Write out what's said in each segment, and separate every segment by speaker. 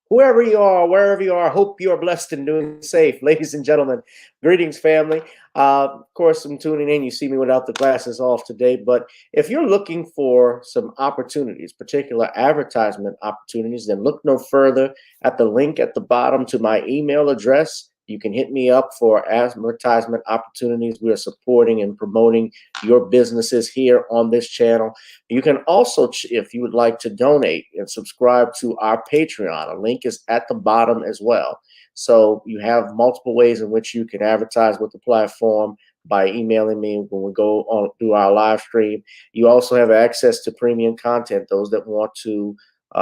Speaker 1: Whoever you are, wherever you are, hope you are blessed and doing safe. Ladies and gentlemen, greetings, family. Of course, I'm tuning in. You see me without the glasses off today. But if you're looking for some opportunities, particular advertisement opportunities, then look no further at the link at the bottom to my email address. You can hit me up for advertisement opportunities. We are supporting and promoting your businesses here on this channel. You can also, if you would like to donate and subscribe to our Patreon, a link is at the bottom as well. So you have multiple ways in which you can advertise with the platform by emailing me when we go on through our live stream. You also have access to premium content, those that want to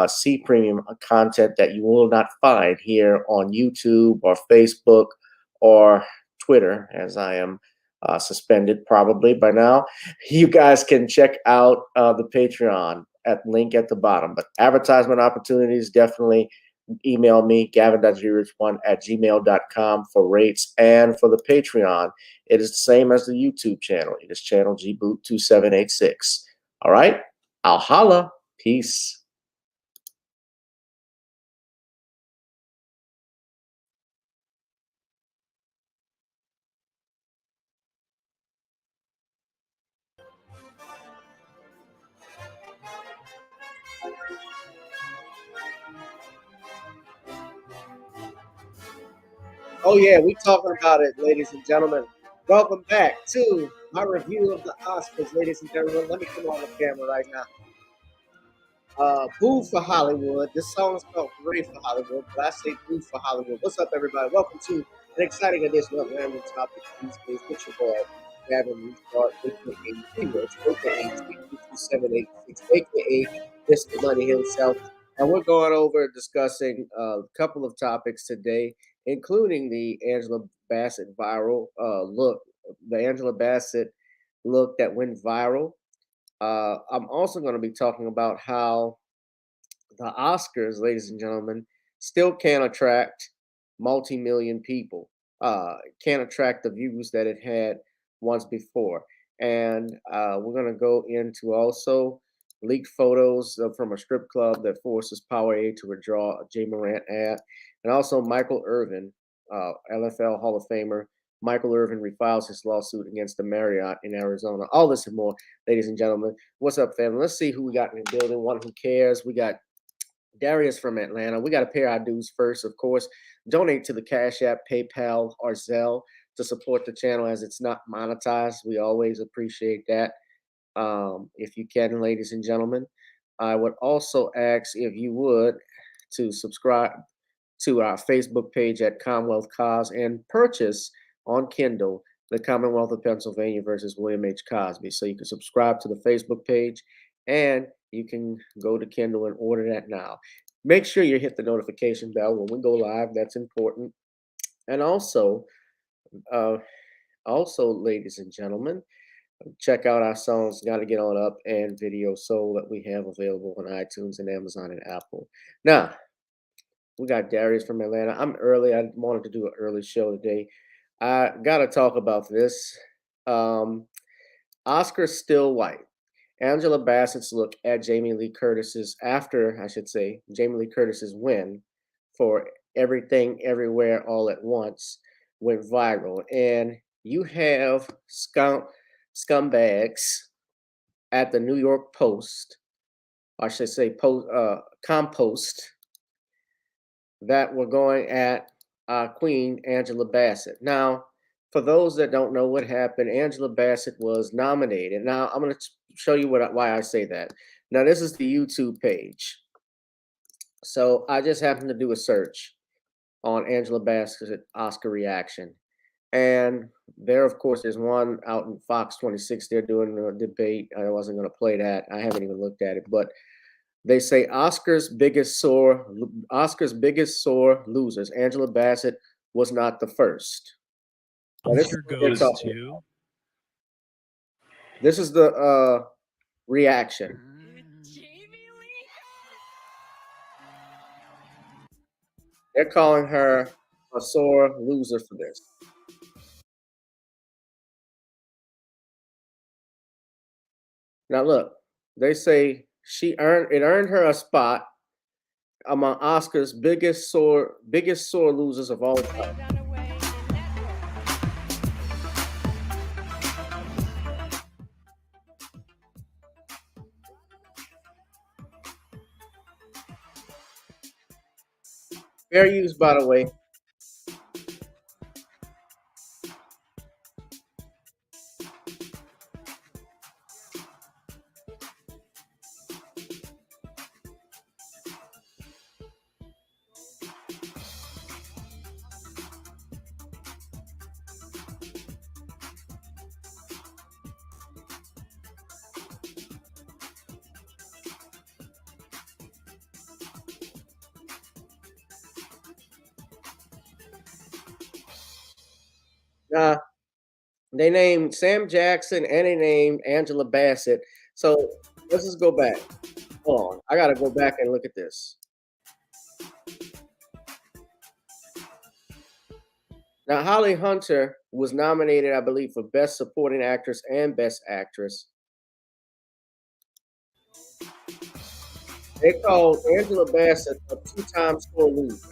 Speaker 1: see premium content that you will not find here on YouTube or Facebook or Twitter, as I am suspended probably by now. You guys can check out the Patreon at link at the bottom. But advertisement opportunities, definitely email me, gavin.grich1@gmail.com for rates. And for the Patreon, it is the same as the YouTube channel. It is channel gboot2786. All right, I'll holla. Peace. Oh yeah, we talking about it, ladies and gentlemen. Welcome back to my review of the Oscars, ladies and gentlemen. Let me come on the camera right now. Boo for Hollywood. This song is called Hooray for Hollywood, but I say Boo for Hollywood. What's up, everybody? Welcome to an exciting edition of Random Topics these days with your boy, Gavin Restart, aka 2786, aka Mr. Money himself. And we're going over discussing a couple of topics today, including the Angela Bassett viral look, the Angela Bassett look that went viral. I'm also going to be talking about how the Oscars, ladies and gentlemen, still can't attract multi-million people, can't attract the views that it had once before. And we're going to go into also leaked photos from a strip club that forces Powerade to withdraw a Ja Morant ad. And also Michael Irvin, LFL Hall of Famer, Michael Irvin refiles his lawsuit against the Marriott in Arizona. All this and more, ladies and gentlemen. What's up, family? Let's see who we got in the building. One who cares. We got Darius from Atlanta. We got to pay our dues first, of course. Donate to the Cash App, PayPal, or Zelle to support the channel as it's not monetized. We always appreciate that. If you can, ladies and gentlemen. I would also ask if you would to subscribe to our Facebook page at Commonwealth Cause and purchase on Kindle The Commonwealth of Pennsylvania versus William H. Cosby. So you can subscribe to the Facebook page and you can go to Kindle and order that now. Make sure you hit the notification bell when we go live. That's important. And also, ladies and gentlemen, check out our songs Got to Get On Up and Video Soul that we have available on iTunes and Amazon and Apple. Now, we got Darius from Atlanta. I'm early. I wanted to do an early show today. I got to talk about this. Oscar still white. Angela Bassett's look at Jamie Lee Curtis's, after, I should say, Jamie Lee Curtis's win for Everything, Everywhere, All at Once went viral. And you have scumbags at the New York Post, I should say Compost, that were going at Queen Angela Bassett. Now, for those that don't know what happened, Angela Bassett was nominated. Now, I'm going to show you why I say that. Now, this is the YouTube page. So I just happened to do a search on Angela Bassett Oscar reaction. And there, of course, there's one out in Fox 26. They're doing a debate. I wasn't going to play that. I haven't even looked at it, but they say Oscar's biggest sore losers. Angela Bassett was not the first. Now, this is
Speaker 2: Oscar
Speaker 1: what they're
Speaker 2: goes
Speaker 1: talking
Speaker 2: to.
Speaker 1: about. This is the reaction. They're calling her a sore loser for this. Now look, they say it earned her a spot among Oscar's biggest sore losers of all time. Fair use, by the way. Uh, they named Sam Jackson and they named Angela Bassett. So let's just go back. Hold on. I gotta go back and look at this. Now, Holly Hunter was nominated, I believe, for Best Supporting Actress and Best Actress. They called Angela Bassett a two-time score loser.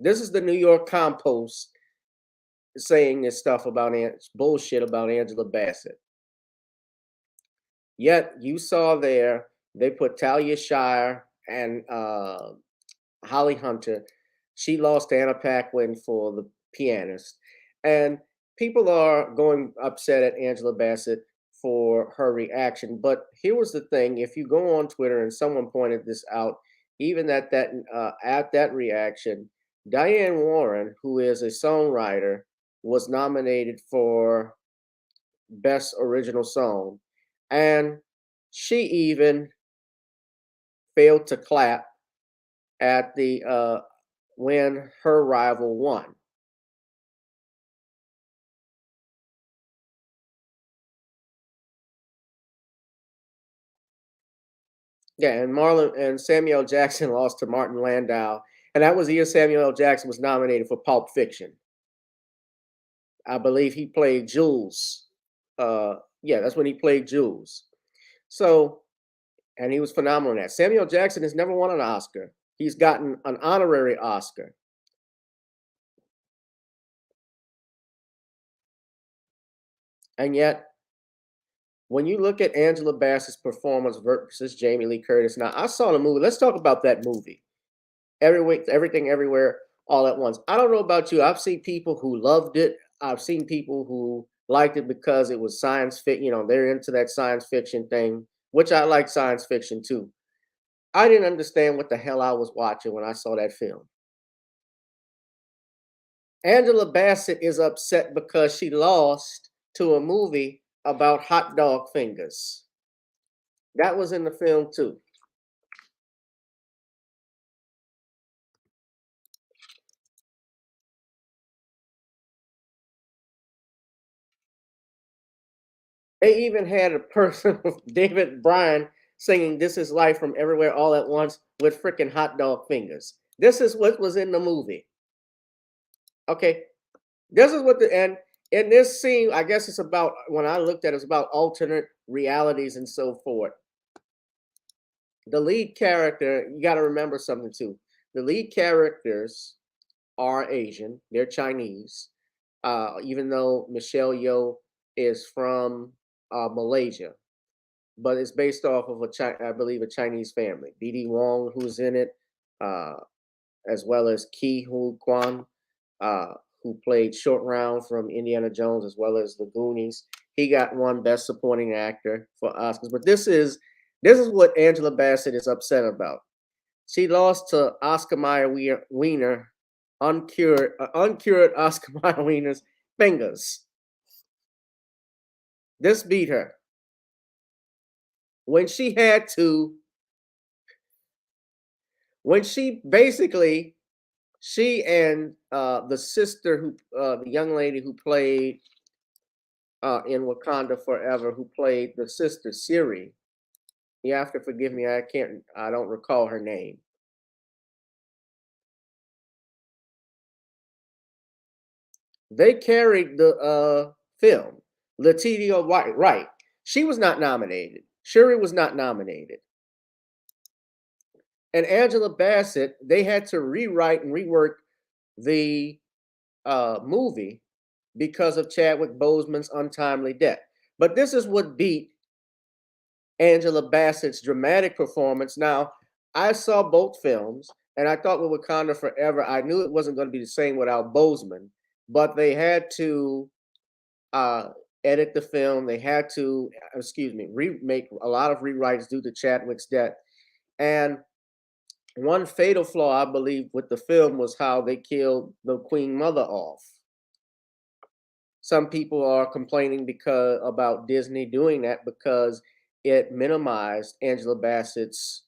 Speaker 1: This is the New York Compost saying this stuff about bullshit about Angela Bassett. Yet you saw there they put Talia Shire and Holly Hunter. She lost to Anna Paquin for the pianist, and people are going upset at Angela Bassett for her reaction. But here was the thing: if you go on Twitter and someone pointed this out, even at that reaction, Diane Warren, who is a songwriter, was nominated for Best Original Song, and she even failed to clap at the when her rival won. Yeah, and Marlon and Samuel Jackson lost to Martin Landau, and that was the year Samuel L. Jackson was nominated for Pulp Fiction. I believe he played Jules. Yeah, that's when he played Jules. So, and he was phenomenal in that. Samuel Jackson has never won an Oscar. He's gotten an honorary Oscar. And yet, when you look at Angela Bassett's performance versus Jamie Lee Curtis, now I saw the movie. Let's talk about that movie. Every week, everything, everywhere, all at once. I don't know about you. I've seen people who loved it. I've seen people who liked it because it was science fiction. They're into that science fiction thing, which I like science fiction too. I didn't understand what the hell I was watching when I saw that film. Angela Bassett is upset because she lost to a movie about hot dog fingers. That was in the film too. They even had a person, David Bryan, singing "This Is Life" from Everywhere All at Once with freaking hot dog fingers. This is what was in the movie. Okay, this is what and in this scene, I guess it's about when I looked at it's about alternate realities and so forth. The lead character, you got to remember something too. The lead characters are Asian, they're Chinese, even though Michelle Yeoh is from Malaysia, but it's based off of I believe a Chinese family. Dee Wong, who's in it, uh, as well as Ke Huy Quan, uh, who played Short Round from Indiana Jones, as well as The Goonies. He got one Best Supporting Actor for Oscars. But this is what Angela Bassett is upset about. She lost to Oscar Mayer Wiener uncured Oscar Mayer fingers. This beat her when she had to. When she basically she and the sister the young lady who played in Wakanda Forever, who played the sister Siri. You have to forgive me. I don't recall her name. They carried the film. Letitia White, right? She was not nominated. Shuri was not nominated. And Angela Bassett, they had to rewrite and rework the movie because of Chadwick Boseman's untimely death. But this is what beat Angela Bassett's dramatic performance. Now, I saw both films, and I thought with Wakanda Forever, I knew it wasn't going to be the same without Boseman, but they had to uh, edit the film. They had to, remake a lot of rewrites due to Chadwick's death. And one fatal flaw, I believe, with the film was how they killed the Queen Mother off. Some people are complaining because about Disney doing that because it minimized Angela Bassett's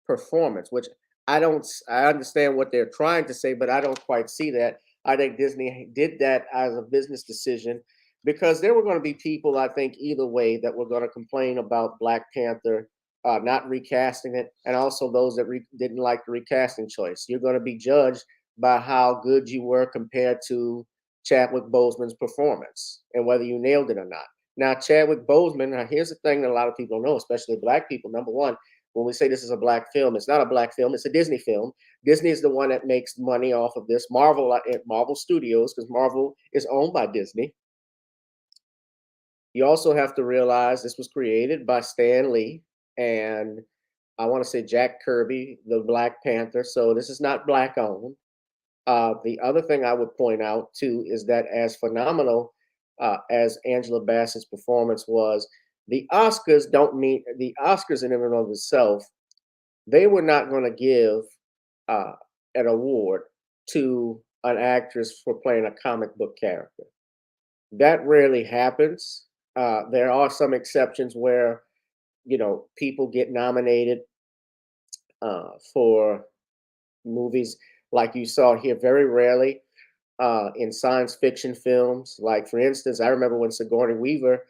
Speaker 1: performance, which I understand what they're trying to say, but I don't quite see that. I think Disney did that as a business decision because there were going to be people, I think, either way that were going to complain about Black Panther not recasting it, and also those that didn't like the recasting choice. You're going to be judged by how good you were compared to Chadwick Boseman's performance and whether you nailed it or not. Now, Chadwick Boseman, now here's the thing that a lot of people don't know, especially Black people. Number one, when we say this is a Black film, it's not a Black film, it's a Disney film. Disney is the one that makes money off of this. Marvel Studios, because Marvel is owned by Disney. You also have to realize this was created by Stan Lee and I want to say Jack Kirby, the Black Panther. So this is not Black owned. The other thing I would point out too is that as phenomenal as Angela Bassett's performance was, the Oscars don't mean the Oscars in and of itself. They were not going to give uh, an award to an actress for playing a comic book character. That rarely happens. There are some exceptions where people get nominated for movies like you saw here very rarely in science fiction films. Like, for instance, I remember when Sigourney Weaver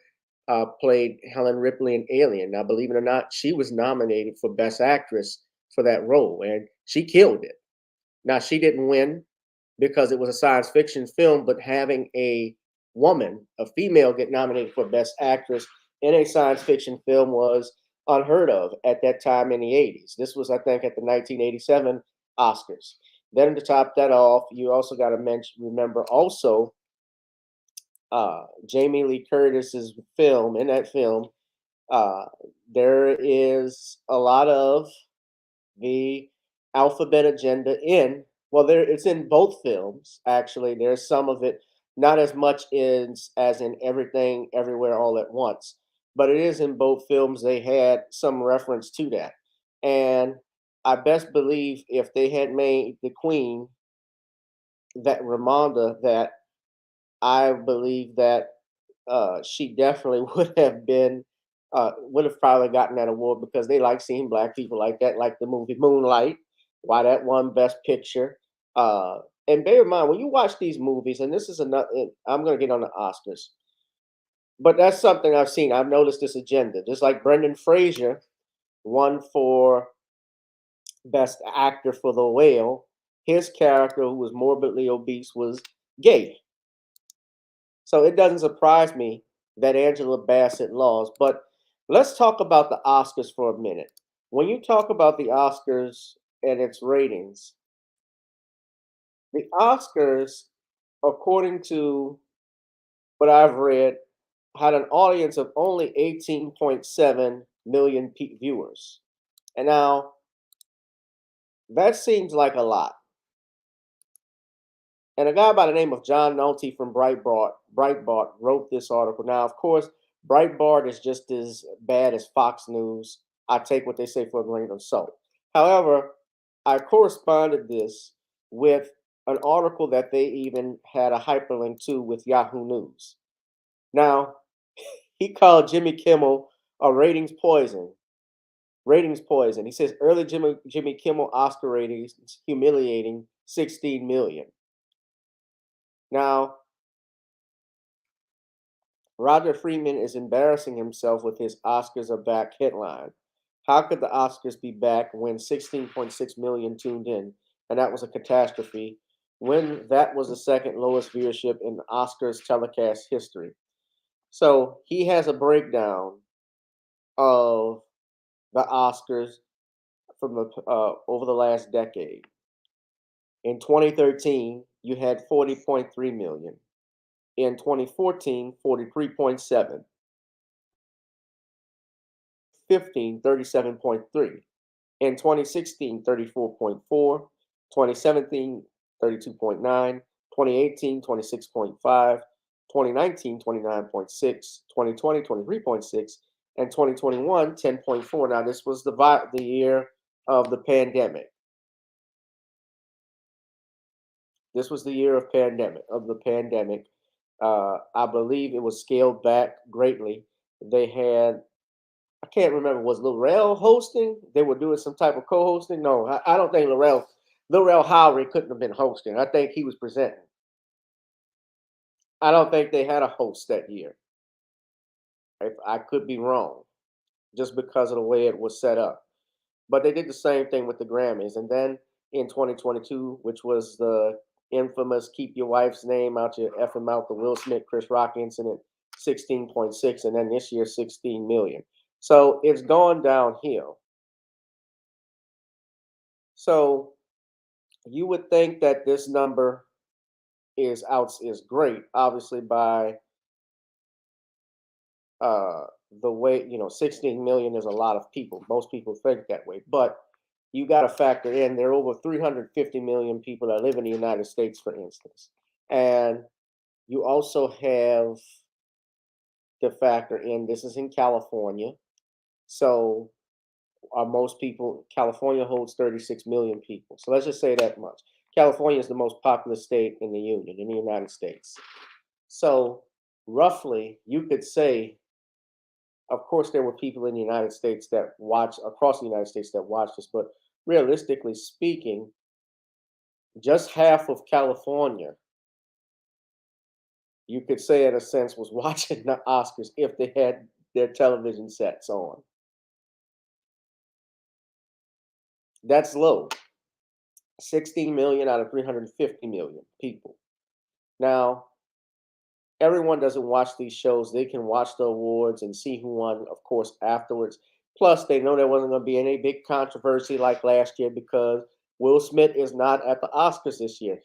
Speaker 1: played Helen Ripley in Alien. Now, believe it or not, she was nominated for Best Actress for that role, and she killed it. Now, she didn't win because it was a science fiction film, but having a woman, a female, get nominated for Best Actress in a science fiction film was unheard of at that time in the 80s. This was, I think, at the 1987 Oscars. Then to top that off, you also got to remember also Jamie Lee Curtis's film. In that film, uh, there is a lot of the alphabet agenda in. Well, it's in both films. Actually, there's some of it, not as much as in Everything Everywhere All at Once, but it is in both films. They had some reference to that, and I best believe if they had made the Queen that Ramonda, that I believe that she definitely would have probably gotten that award because they like seeing Black people like that, like the movie Moonlight, why that won Best Picture. Uh, and bear in mind when you watch these movies, and this is another, I'm going to get on the Oscars, but that's something I've seen. I've noticed this agenda, just like Brendan Fraser won for Best Actor for The Whale. His character, who was morbidly obese, was gay. So it doesn't surprise me that Angela Bassett lost. But let's talk about the Oscars for a minute. When you talk about the Oscars and its ratings, the Oscars, according to what I've read, had an audience of only 18.7 million viewers. And now that seems like a lot. And a guy by the name of John Nolte from Breitbart wrote this article. Now, of course, Breitbart is just as bad as Fox News. I take what they say for a grain of salt. However, I corresponded this with an article that they even had a hyperlink to with Yahoo News. Now, he called Jimmy Kimmel a ratings poison. Ratings poison. He says early Jimmy Kimmel Oscar ratings humiliating 16 million. Now, Roger Freeman is embarrassing himself with his Oscars are back headline. How could the Oscars be back when 16.6 million tuned in? And that was a catastrophe when that was the second lowest viewership in Oscars telecast history. So he has a breakdown of the Oscars from the over the last decade. In 2013, you had 40.3 million. In 2014, 43.7. 15, 37.3. In 2016, 34.4. 2017, 32.9. 2018, 26.5. 2019, 29.6. 2020, 23.6. And 2021, 10.4. Now, this was the year of the pandemic. This was the year of the pandemic. I believe it was scaled back greatly. They had, I can't remember, was Lorel hosting? They were doing some type of co-hosting. No, I don't think Lorel Howery couldn't have been hosting. I think he was presenting. I don't think they had a host that year. If I could be wrong, just because of the way it was set up. But they did the same thing with the Grammys. And then in 2022, which was the infamous "Keep Your Wife's Name Out Your effing mouth," the Will Smith Chris Rock incident, 16.6, and then this year 16 million. So it's gone downhill. So you would think that this number is great, obviously by uh, the way 16 million is a lot of people. Most people think that way, but you got to factor in there are over 350 million people that live in the United States, for instance, and you also have to factor in this is in California, so most people California holds 36 million people. So let's just say that much. California is the most populous state in the union in the United States. So roughly, you could say, of course, there were people in the United States that watch across the United States that watch this, but realistically speaking, just half of California, you could say in a sense, was watching the Oscars if they had their television sets on. That's low. 16 million out of 350 million people. Now, everyone doesn't watch these shows. They can watch the awards and see who won, of course, afterwards. Plus, they know there wasn't going to be any big controversy like last year because Will Smith is not at the Oscars this year.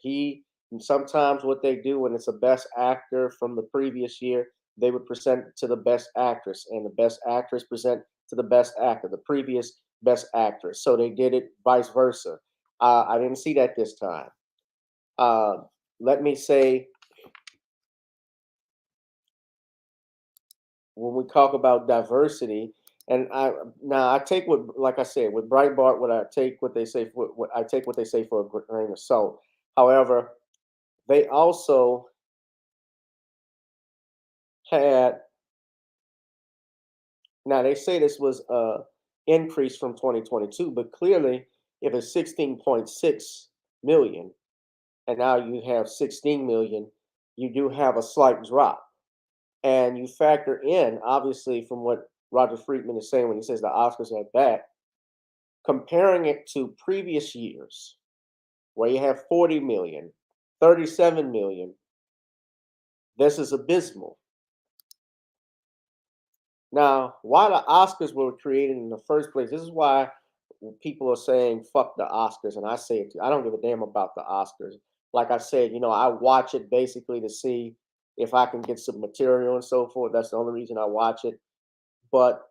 Speaker 1: Sometimes what they do when it's a best actor from the previous year, they would present to the best actress, and the best actress present to the best actor, the previous best actress. So they did it vice versa. I didn't see that this time. Let me say, when we talk about diversity, and I take what, like I said, with Breitbart, I take what they say for a grain of salt. However, they also had, now they say this was a increase from 2022, but clearly if it's 16.6 million and now you have 16 million, you do have a slight drop. And you factor in, obviously, from what Roger Friedman is saying when he says the Oscars are back, comparing it to previous years, where you have 40 million, 37 million, this is abysmal. Now, why the Oscars were created in the first place, this is why people are saying, fuck the Oscars. And I say it too. I don't give a damn about the Oscars. Like I said, I watch it basically to see if I can get some material and so forth. That's the only reason I watch it. But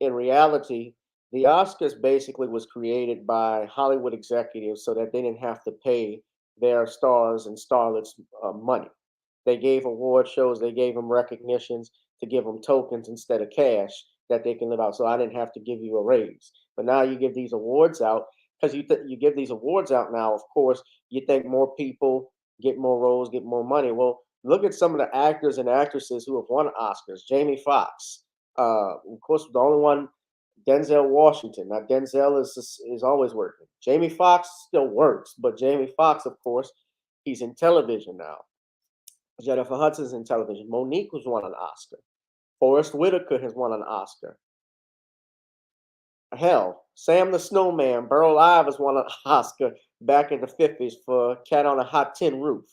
Speaker 1: in reality, the Oscars basically was created by Hollywood executives so that they didn't have to pay their stars and starlets money. They gave award shows, they gave them recognitions to give them tokens instead of cash that they can live out. So I didn't have to give you a raise. But now you give these awards out because you give these awards out now. Of course, you think more people get more roles, get more money. Well, look at some of the actors and actresses who have won Oscars. Jamie Foxx, of course, the only one. Denzel Washington. Now Denzel is always working. Jamie Foxx still works, but Jamie Foxx, of course, he's in television now. Jennifer Hudson's in television. Monique has won an Oscar. Forrest Whitaker has won an Oscar. Hell, Sam the Snowman, Burl Ives won an Oscar back in the 50s for Cat on a Hot Tin Roof.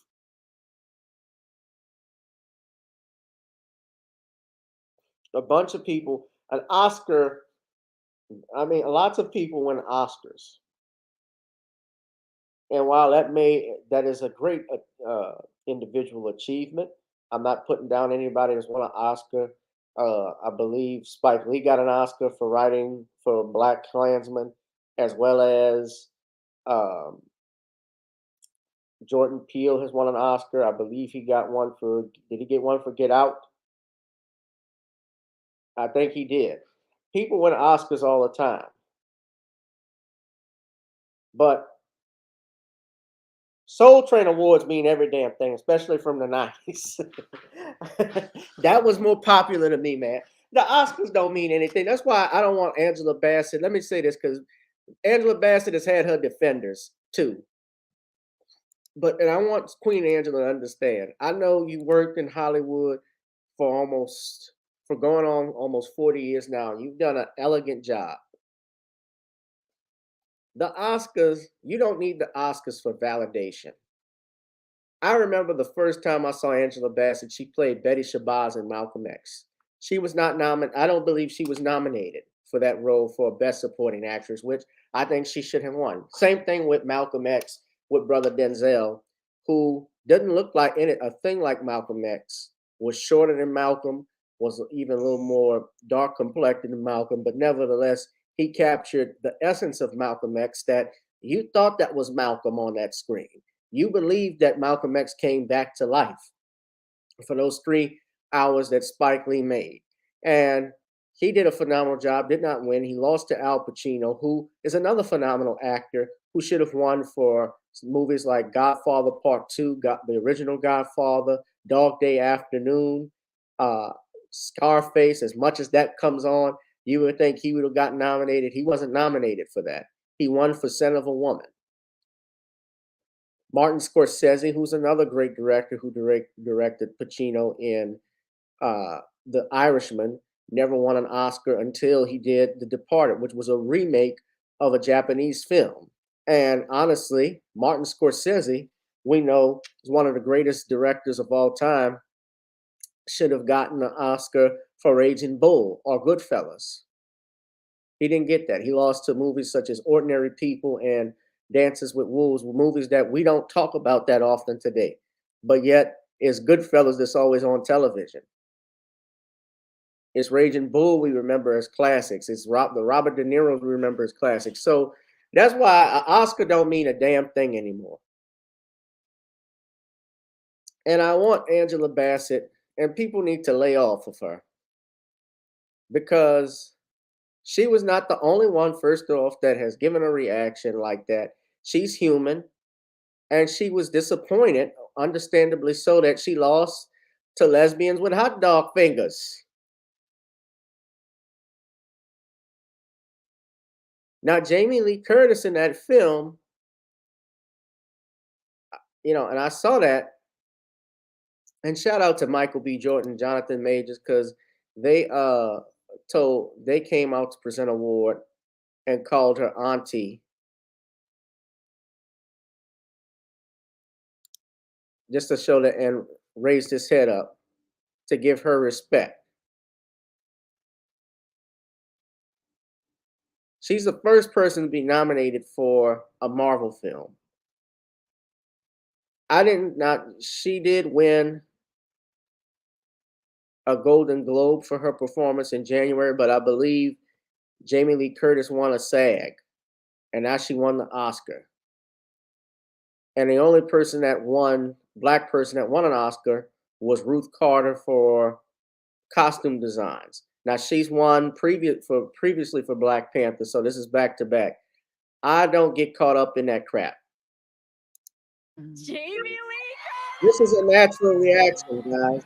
Speaker 1: A bunch of people, an Oscar. I mean, lots of people win Oscars. And while that is a great individual achievement, I'm not putting down anybody that's won an Oscar. I believe Spike Lee got an Oscar for writing for Black Klansman, as well as um, Jordan Peele has won an Oscar. I believe he got one for. Did he get one for Get Out? I think he did. People win Oscars all the time, but Soul Train awards mean every damn thing, especially from the 90s. That was more popular to me, man. The Oscars don't mean anything. That's why I don't want Angela Bassett. Let me say this because Angela Bassett has had her defenders too. And I want Queen Angela to understand. I know you worked in Hollywood for going on almost 40 years now. You've done an elegant job. The Oscars, you don't need the Oscars for validation. I remember the first time I saw Angela Bassett, she played Betty Shabazz in Malcolm X. She was not nominated. I don't believe she was nominated for that role for Best Supporting Actress, which I think she should have won. Same thing with Malcolm X with brother Denzel, who doesn't look like a thing like Malcolm X, was shorter than Malcolm, was even a little more dark complected than Malcolm, but nevertheless, he captured the essence of Malcolm X that you thought that was Malcolm on that screen. You believed that Malcolm X came back to life for those 3 hours that Spike Lee made. And he did a phenomenal job, did not win. He lost to Al Pacino, who is another phenomenal actor who should have won for movies like Godfather Part 2, got the original Godfather, Dog Day Afternoon, Scarface. As much as that comes on, you would think he would have gotten nominated. He wasn't nominated for that. He won for Scent of a Woman. Martin Scorsese, who's another great director who directed Pacino in The Irishman, never won an Oscar until he did The Departed, which was a remake of a Japanese film. And honestly, Martin Scorsese, we know, is one of the greatest directors of all time, should have gotten an Oscar for Raging Bull or Goodfellas. He didn't get that. He lost to movies such as Ordinary People and Dances with Wolves, movies that we don't talk about that often today. But yet, it's Goodfellas that's always on television. It's Raging Bull we remember as classics. It's the Robert De Niro we remember as classics. So that's why an Oscar don't mean a damn thing anymore. And I want Angela Bassett, and people need to lay off of her because she was not the only one, first off, that has given a reaction like that. She's human, and she was disappointed, understandably so, that she lost to lesbians with hot dog fingers. Now, Jamie Lee Curtis in that film, and I saw that, and shout out to Michael B. Jordan, Jonathan Majors, because they they came out to present an award and called her auntie, just to show that, and raised his head up to give her respect. She's the first person to be nominated for a Marvel film. She did win a Golden Globe for her performance in January, but I believe Jamie Lee Curtis won a SAG, and now she won the Oscar. And the only black person that won an Oscar was Ruth Carter for costume designs. Now she's won previously for Black Panther, so this is back to back. I don't get caught up in that crap.
Speaker 2: Jamie Lee
Speaker 1: This is a natural reaction, guys.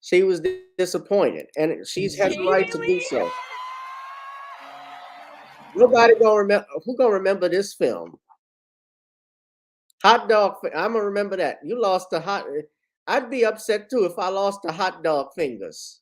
Speaker 1: She was disappointed, and she has the right
Speaker 2: Jamie
Speaker 1: to do
Speaker 2: Lee
Speaker 1: so. Nobody gonna remember. Who gonna remember this film? Hot dog. I'm gonna remember that. You lost the hot. I'd be upset too if I lost the hot dog fingers.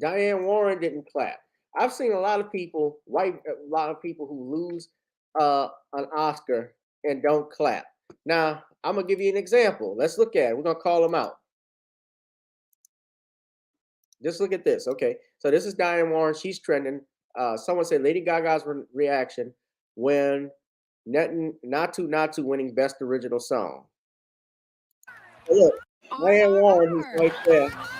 Speaker 1: Diane Warren didn't clap. I've seen a lot of people, a lot of people who lose an Oscar and don't clap. Now, I'm gonna give you an example. Let's look at it. We're gonna call them out. Just look at this. Okay, so this is Diane Warren. She's trending. Someone said Lady Gaga's reaction when Not to winning Best Original Song. So look, Diane Warren, who's
Speaker 2: RRR.
Speaker 1: right there,
Speaker 2: RRR.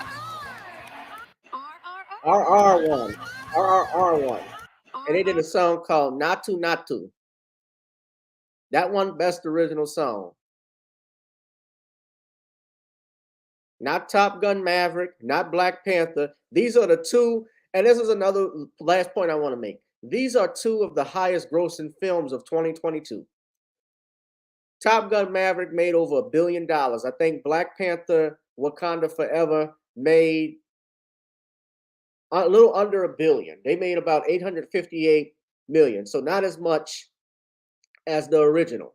Speaker 1: RR1, RRR1, and they did
Speaker 2: RR.
Speaker 1: a song called Not to. That one Best Original Song. Not Top Gun Maverick, not Black Panther. These are the two, and this is another last point I want to make. These are two of the highest grossing films of 2022. Top Gun Maverick made over $1 billion. I think Black Panther Wakanda Forever made a little under $1 billion. They made about 858 million. So not as much as the original.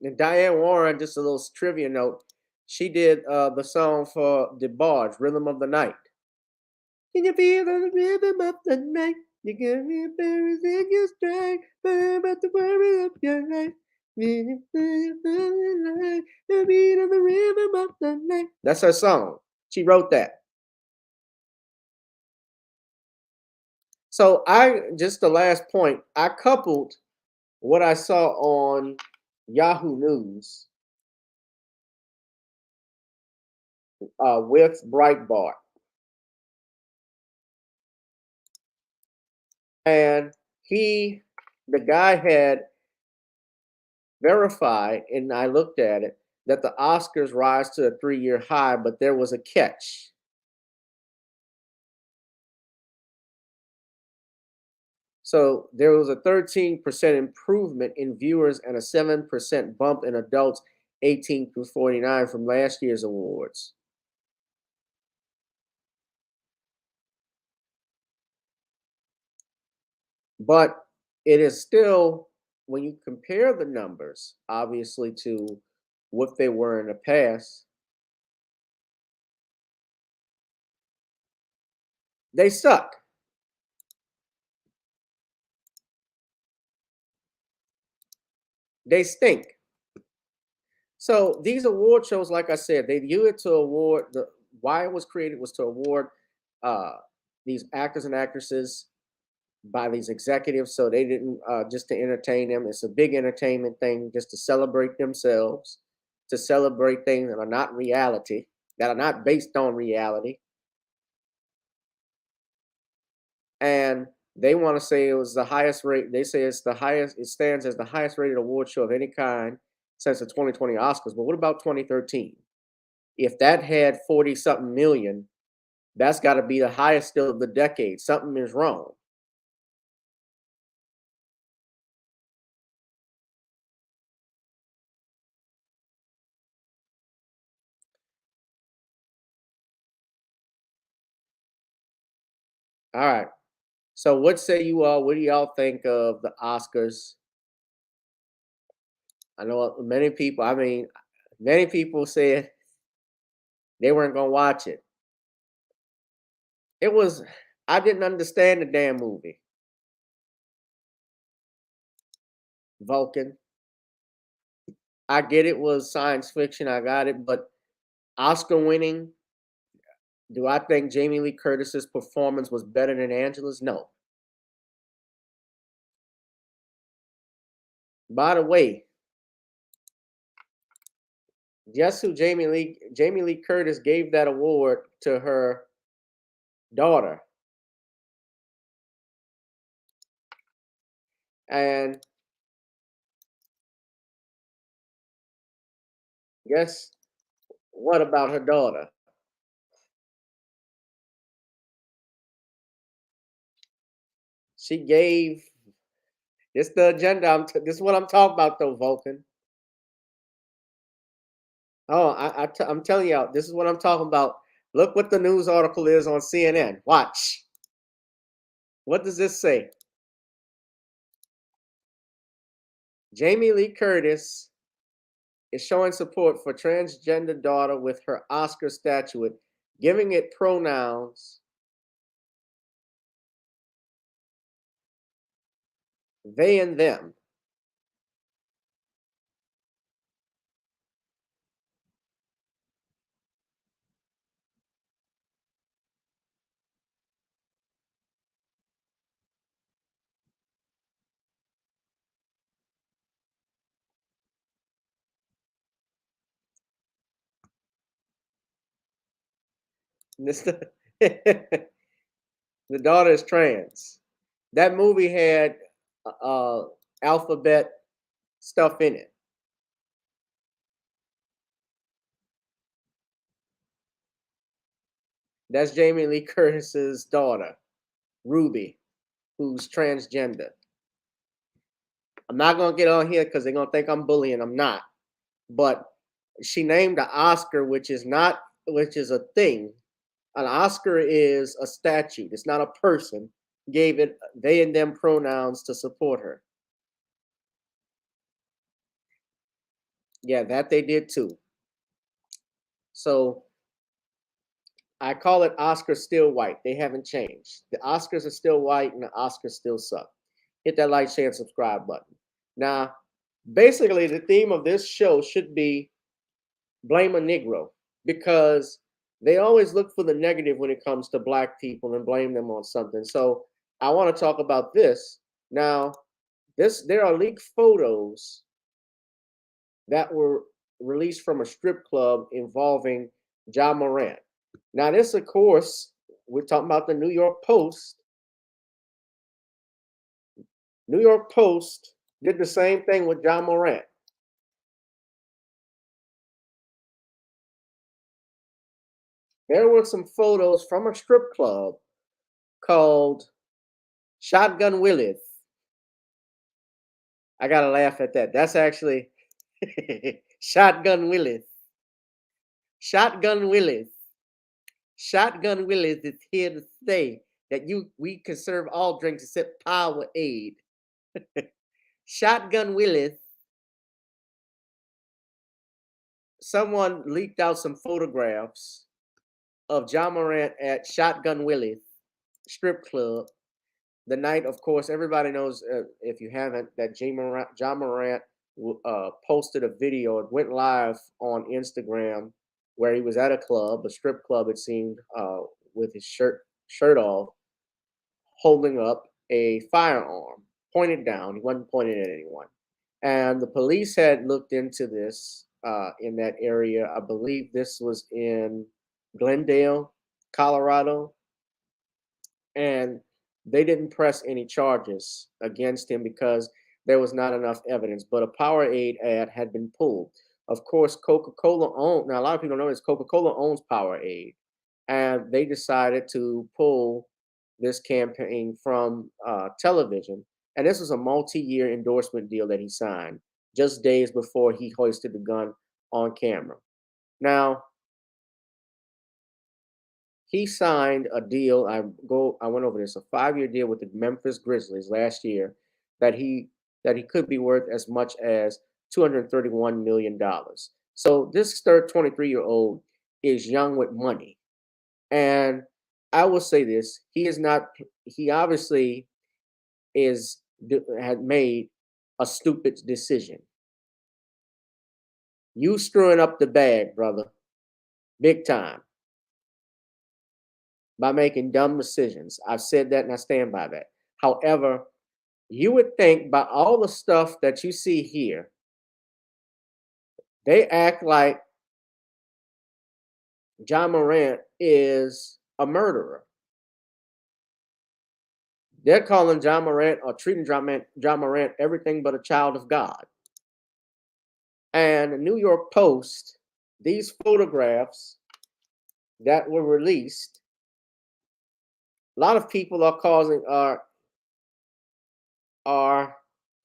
Speaker 1: And Diane Warren, just a little trivia note, she did the song for DeBarge, Rhythm of the Night. Can you feel the rhythm of the night? You give me everything you strike, but about the worry of your life. The beat of the rhythm of the night. That's her song. She wrote that. So just the last point, I coupled what I saw on Yahoo News with Breitbart. And the guy had verified, and I looked at it, that the Oscars rise to a 3-year high, but there was a catch. So there was a 13% improvement in viewers and a 7% bump in adults 18 through 49 from last year's awards. But it is still, when you compare the numbers, obviously, to what they were in the past, they suck. They stink. So these award shows, like I said, they view it to award why it was created was to award uh, these actors and actresses by these executives, so they didn't just to entertain them. It's a big entertainment thing, just to celebrate themselves, to celebrate things that are not reality, that are not based on reality, and they want to say it was the highest rate. They say it's the highest. It stands as the highest rated award show of any kind since the 2020 Oscars. But what about 2013? If that had 40 something million, that's got to be the highest still of the decade. Something is wrong. All right. So what say you all? What do y'all think of the Oscars? I know many people, many people said they weren't gonna watch it. It was I didn't understand the damn movie. Vulcan. I get it was science fiction. I got it, but Oscar winning. Do I think Jamie Lee Curtis's performance was better than Angela's? No. By the way, guess who Jamie Lee Curtis gave that award to her daughter, and guess what about her daughter? She gave this the agenda. This is what I'm talking about, though, Vulcan. Oh, I'm telling y'all, this is what I'm talking about. Look what the news article is on CNN. Watch. What does this say? Jamie Lee Curtis is showing support for transgender daughter with her Oscar statuette, giving it pronouns they and them. This the daughter is trans. That movie had alphabet stuff in it. That's Jamie Lee Curtis's daughter, Ruby, who's transgender. I'm not gonna get on here because they're gonna think I'm bullying. I'm not. But she named the Oscar, which is a thing. An Oscar is a statute. It's not a person. Gave it they and them pronouns to support her. Yeah, that they did too. So I call it Oscars still white. They haven't changed. The Oscars are still white and the Oscars still suck. Hit that like, share, and subscribe button. Now, basically, the theme of this show should be blame a Negro because they always look for the negative when it comes to black people and blame them on something. So I want to talk about this. Now, there are leaked photos that were released from a strip club involving Ja Morant. Now, this, of course, we're talking about the New York Post. New York Post did the same thing with Ja Morant. There were some photos from a strip club called Shotgun Willie. I gotta laugh at that. That's actually Shotgun Willie. Shotgun Willie. Shotgun Willie is here to say that we can serve all drinks except Powerade. Shotgun Willie. Someone leaked out some photographs of Ja Morant at Shotgun Willie strip club. The night, of course, everybody knows if you haven't that Ja Morant posted a video. It went live on Instagram where he was at a club, a strip club, it seemed, with his shirt off, holding up a firearm, pointed down. He wasn't pointing at anyone. And the police had looked into this in that area. I believe this was in Glendale, Colorado, and they didn't press any charges against him because there was not enough evidence. But a Powerade ad had been pulled. Of course, Coca-Cola owned. Now, a lot of people know this. Coca-Cola owns Powerade, and they decided to pull this campaign from television. And this was a multi-year endorsement deal that he signed just days before he hoisted the gun on camera. Now, he signed a deal. I went over this, a 5-year deal with the Memphis Grizzlies last year that he could be worth as much as $231 million. So this third 23-year-old is young with money. And I will say this, he obviously had made a stupid decision. You screwing up the bag, brother, big time, by making dumb decisions. I've said that and I stand by that. However, you would think by all the stuff that you see here, they act like Ja Morant is a murderer. They're calling Ja Morant or treating Ja Morant everything but a child of God. And the New York Post, these photographs that were released, a lot of people are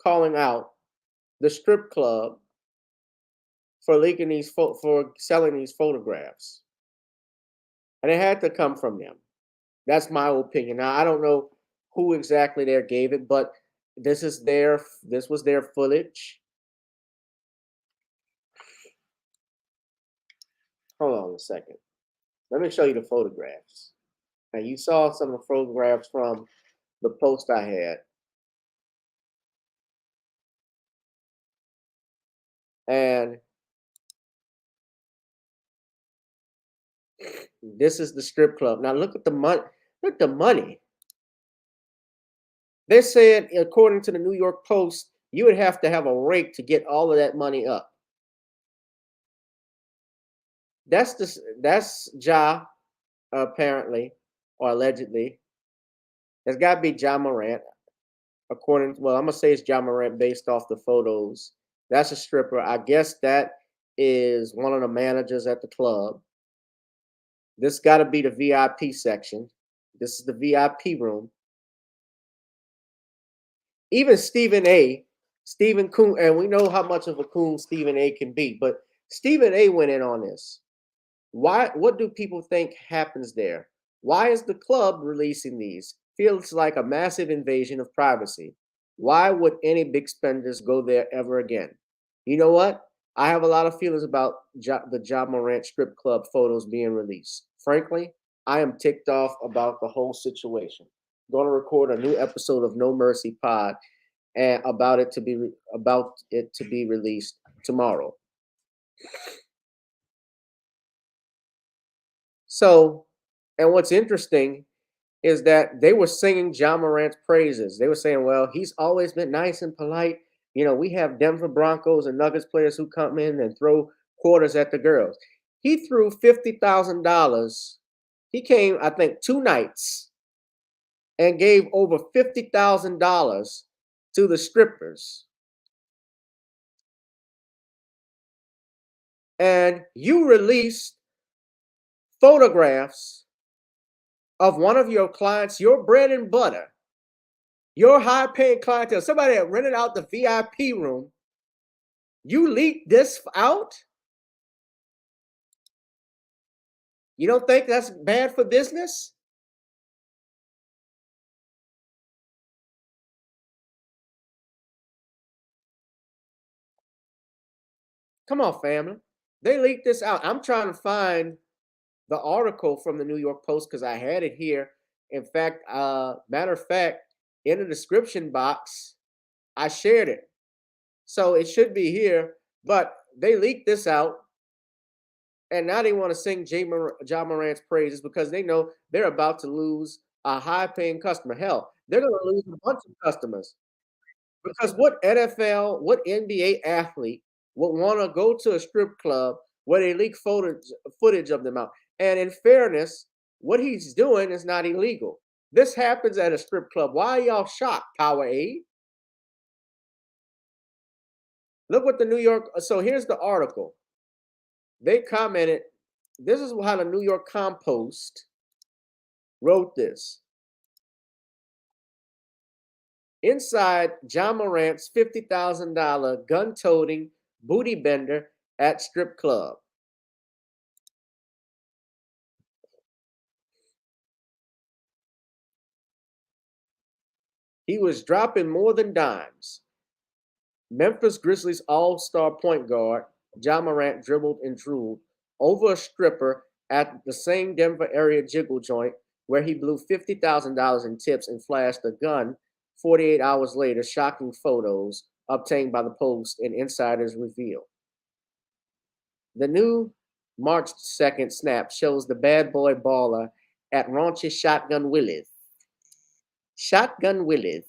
Speaker 1: calling out the strip club for leaking for selling these photographs, and it had to come from them. That's my opinion. Now I don't know who exactly there gave it, but this was their footage. Hold on a second. Let me show you the photographs. Now you saw some of the photographs from the post I had. And this is the strip club. Now look at the money. Look at the money. They said, according to the New York Post, you would have to have a rake to get all of that money up. That's Ja, apparently, or allegedly. There's got to be Ja Morant. Well, I'm gonna say it's Ja Morant based off the photos. That's a stripper. I guess that is one of the managers at the club. This got to be the VIP section. This is the VIP room. Even Stephen Coon, and we know how much of a coon Stephen A can be, but Stephen A went in on this. Why? What do people think happens there? Why is the club releasing these? Feels like a massive invasion of privacy. Why would any big spenders go there ever again? You know what? I have a lot of feelings about the Ja Morant strip club photos being released. Frankly, I am ticked off about the whole situation. Going to record a new episode of No Mercy Pod and about it to be released tomorrow. So, and what's interesting is that they were singing Ja Morant's praises. They were saying, well, he's always been nice and polite. You know, we have Denver Broncos and Nuggets players who come in and throw quarters at the girls. He threw $50,000. He came, I think, 2 nights and gave over $50,000 to the strippers. And you released photographs of one of your clients, your bread and butter, your high-paying clientele, somebody that rented out the VIP room, you leaked this out? You don't think that's bad for business? Come on, family. They leaked this out. I'm trying to find the article from the New York Post because I had it here. In fact, matter of fact, in the description box, I shared it. So it should be here, but they leaked this out. And now they want to sing Ja Morant's praises because they know they're about to lose a high-paying customer. Hell, they're going to lose a bunch of customers because what NFL, what NBA athlete would want to go to a strip club where they leak footage of them out? And in fairness, what he's doing is not illegal. This happens at a strip club. Why are y'all shocked, Powerade? Look what the New York. So here's the article. They commented. This is how the New York Compost wrote this. Inside Ja Morant's $50,000 gun-toting booty bender at strip club. He was dropping more than dimes. Memphis Grizzlies all-star point guard Ja Morant dribbled and drooled over a stripper at the same Denver area jiggle joint where he blew $50,000 in tips and flashed a gun 48 hours later. Shocking photos obtained by the Post and insiders reveal. The new March 2nd snap shows the bad boy baller at raunchy Shotgun Willie's. Shotgun Willie's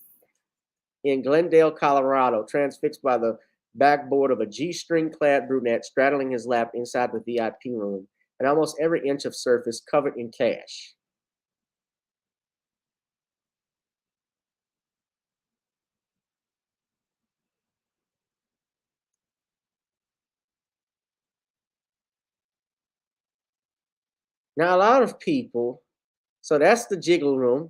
Speaker 1: in Glendale, Colorado, transfixed by the backboard of a G-string clad brunette straddling his lap inside the VIP room, and almost every inch of surface covered in cash. Now, a lot of people, so that's the Jiggle Room,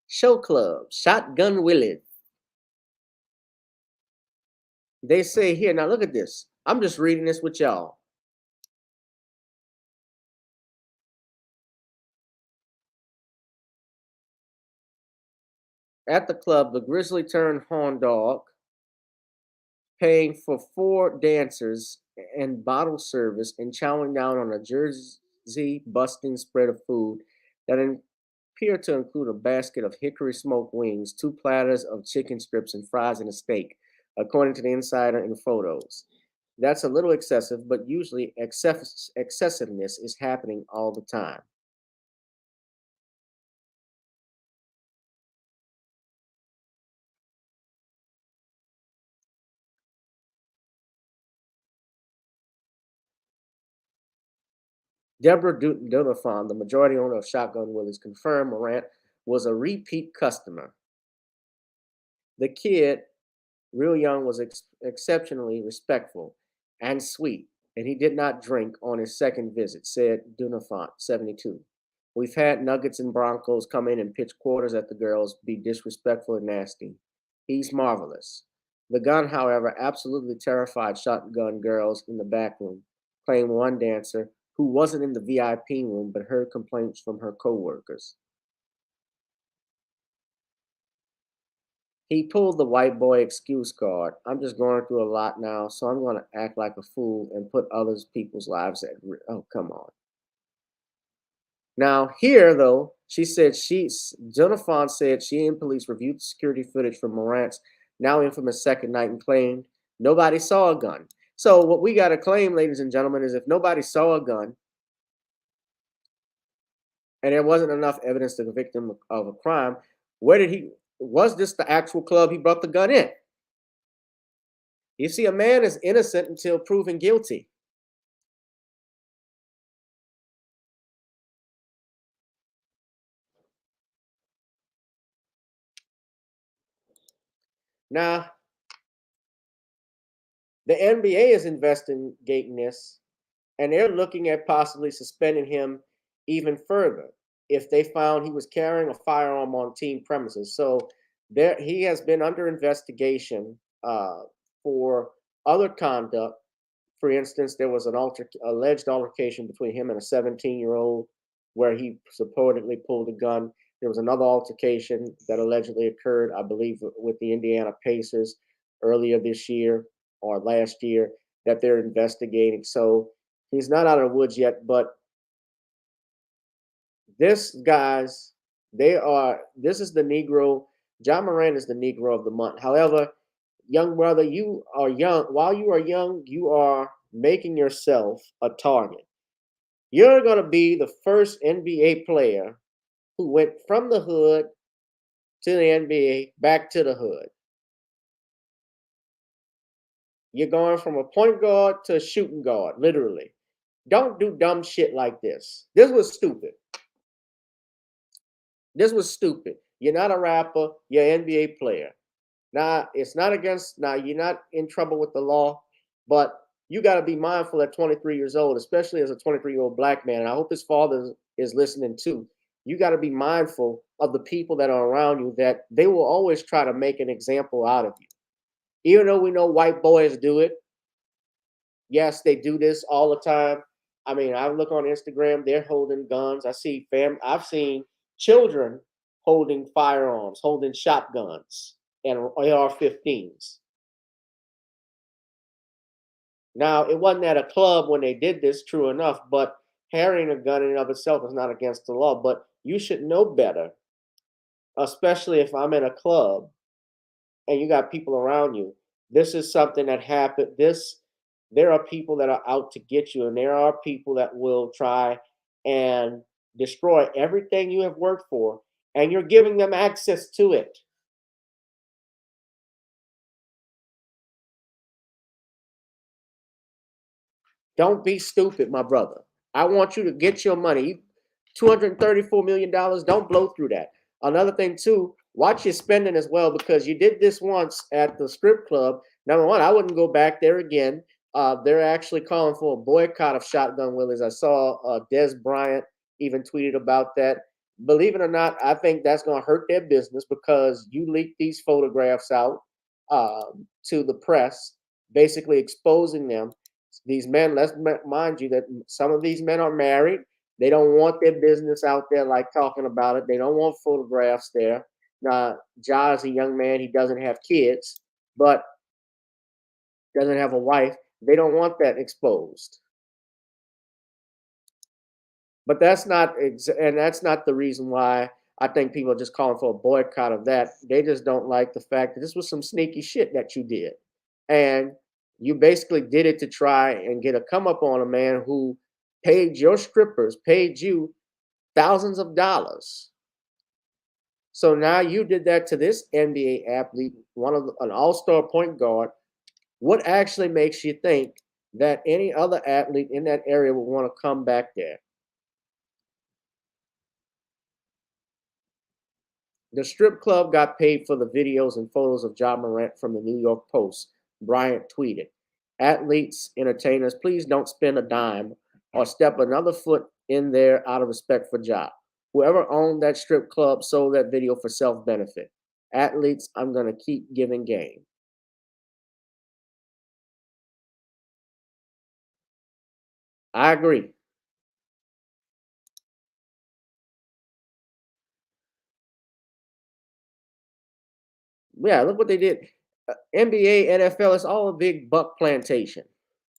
Speaker 1: Show Club, Shotgun Willie. They say here, now look at this. I'm just reading this with y'all. At the club, the Grizzly turned horn dog, paying for 4 dancers and bottle service and chowing down on a Jersey busting spread of food that appeared to include a basket of hickory smoked wings, 2 platters of chicken strips, and fries and a steak, according to the insider in photos. That's a little excessive, but usually excessiveness is happening all the time. Deborah Dunafon, the majority owner of Shotgun Willie's, confirmed Morant was a repeat customer. The kid, real young, was exceptionally respectful and sweet, and he did not drink on his second visit, said Dunafont, 72. We've had Nuggets and Broncos come in and pitch quarters at the girls, be disrespectful and nasty. He's marvelous. The gun, however, absolutely terrified Shotgun girls in the back room, claimed one dancer who wasn't in the VIP room but heard complaints from her coworkers. He pulled the white boy excuse card. I'm just going through a lot now, so I'm going to act like a fool and put other people's lives at risk. Oh, come on. Now, here, though, Jonathan said she and police reviewed the security footage from Morant's now infamous second night and claimed nobody saw a gun. So, what we got to claim, ladies and gentlemen, is if nobody saw a gun and there wasn't enough evidence to convict him of a crime, was this the actual club he brought the gun in? You see, a man is innocent until proven guilty. Now, the NBA is investigating this, and they're looking at possibly suspending him even further if they found he was carrying a firearm on team premises. So he has been under investigation for other conduct. For instance, there was an alleged altercation between him and a 17-year-old where he supposedly pulled a gun. There was another altercation that allegedly occurred, I believe, with the Indiana Pacers earlier this year or last year that they're investigating. So he's not out of the woods yet, but this is the Negro. Ja Morant is the Negro of the month. However, young brother, you are young. While you are young, you are making yourself a target. You're going to be the first NBA player who went from the hood to the NBA, back to the hood. You're going from a point guard to a shooting guard, literally. Don't do dumb shit like this. This was stupid. This was stupid. You're not a rapper, you're an NBA player. Now, it's not against, now you're not in trouble with the law, but you got to be mindful at 23 years old, especially as a 23-year-old black man. And I hope his father is listening too. You got to be mindful of the people that are around you, that they will always try to make an example out of you. Even though we know white boys do it, yes, they do this all the time. I mean, I look on Instagram, they're holding guns. I've seen children holding firearms, holding shotguns and AR-15s. Now, it wasn't at a club when they did this, true enough, but carrying a gun in and of itself is not against the law. But you should know better, especially if I'm in a club and you got people around you. This is something that happened. This there are people that are out to get you, and there are people that will try and destroy everything you have worked for, and you're giving them access to it. Don't be stupid, my brother. I want you to get your money. $234 million. Don't blow through that. Another thing, too, watch your spending as well, because you did this once at the strip club. Number one, I wouldn't go back there again. They're actually calling for a boycott of Shotgun Willies. I saw Dez Bryant even tweeted about that. Believe it or not, I think that's going to hurt their business, because you leaked these photographs out to the press, basically exposing them. These men, let's mind you that some of these men are married. They don't want their business out there, like talking about it. They don't want photographs there. Now, Ja is a young man. He doesn't have kids, but doesn't have a wife. They don't want that exposed. But that's not, and that's not the reason why I think people are just calling for a boycott of that. They just don't like the fact that this was some sneaky shit that you did, and you basically did it to try and get a come up on a man who paid your strippers, paid you thousands of dollars. So now you did that to this NBA athlete, an all-star point guard. What actually makes you think that any other athlete in that area would want to come back there? The strip club got paid for the videos and photos of Ja Morant from the New York Post. Bryant tweeted, "Athletes, entertainers, please don't spend a dime or step another foot in there out of respect for Ja. Whoever owned that strip club sold that video for self-benefit. Athletes, I'm going to keep giving game." I agree. Yeah, look what they did. NBA, NFL, it's all a big buck plantation.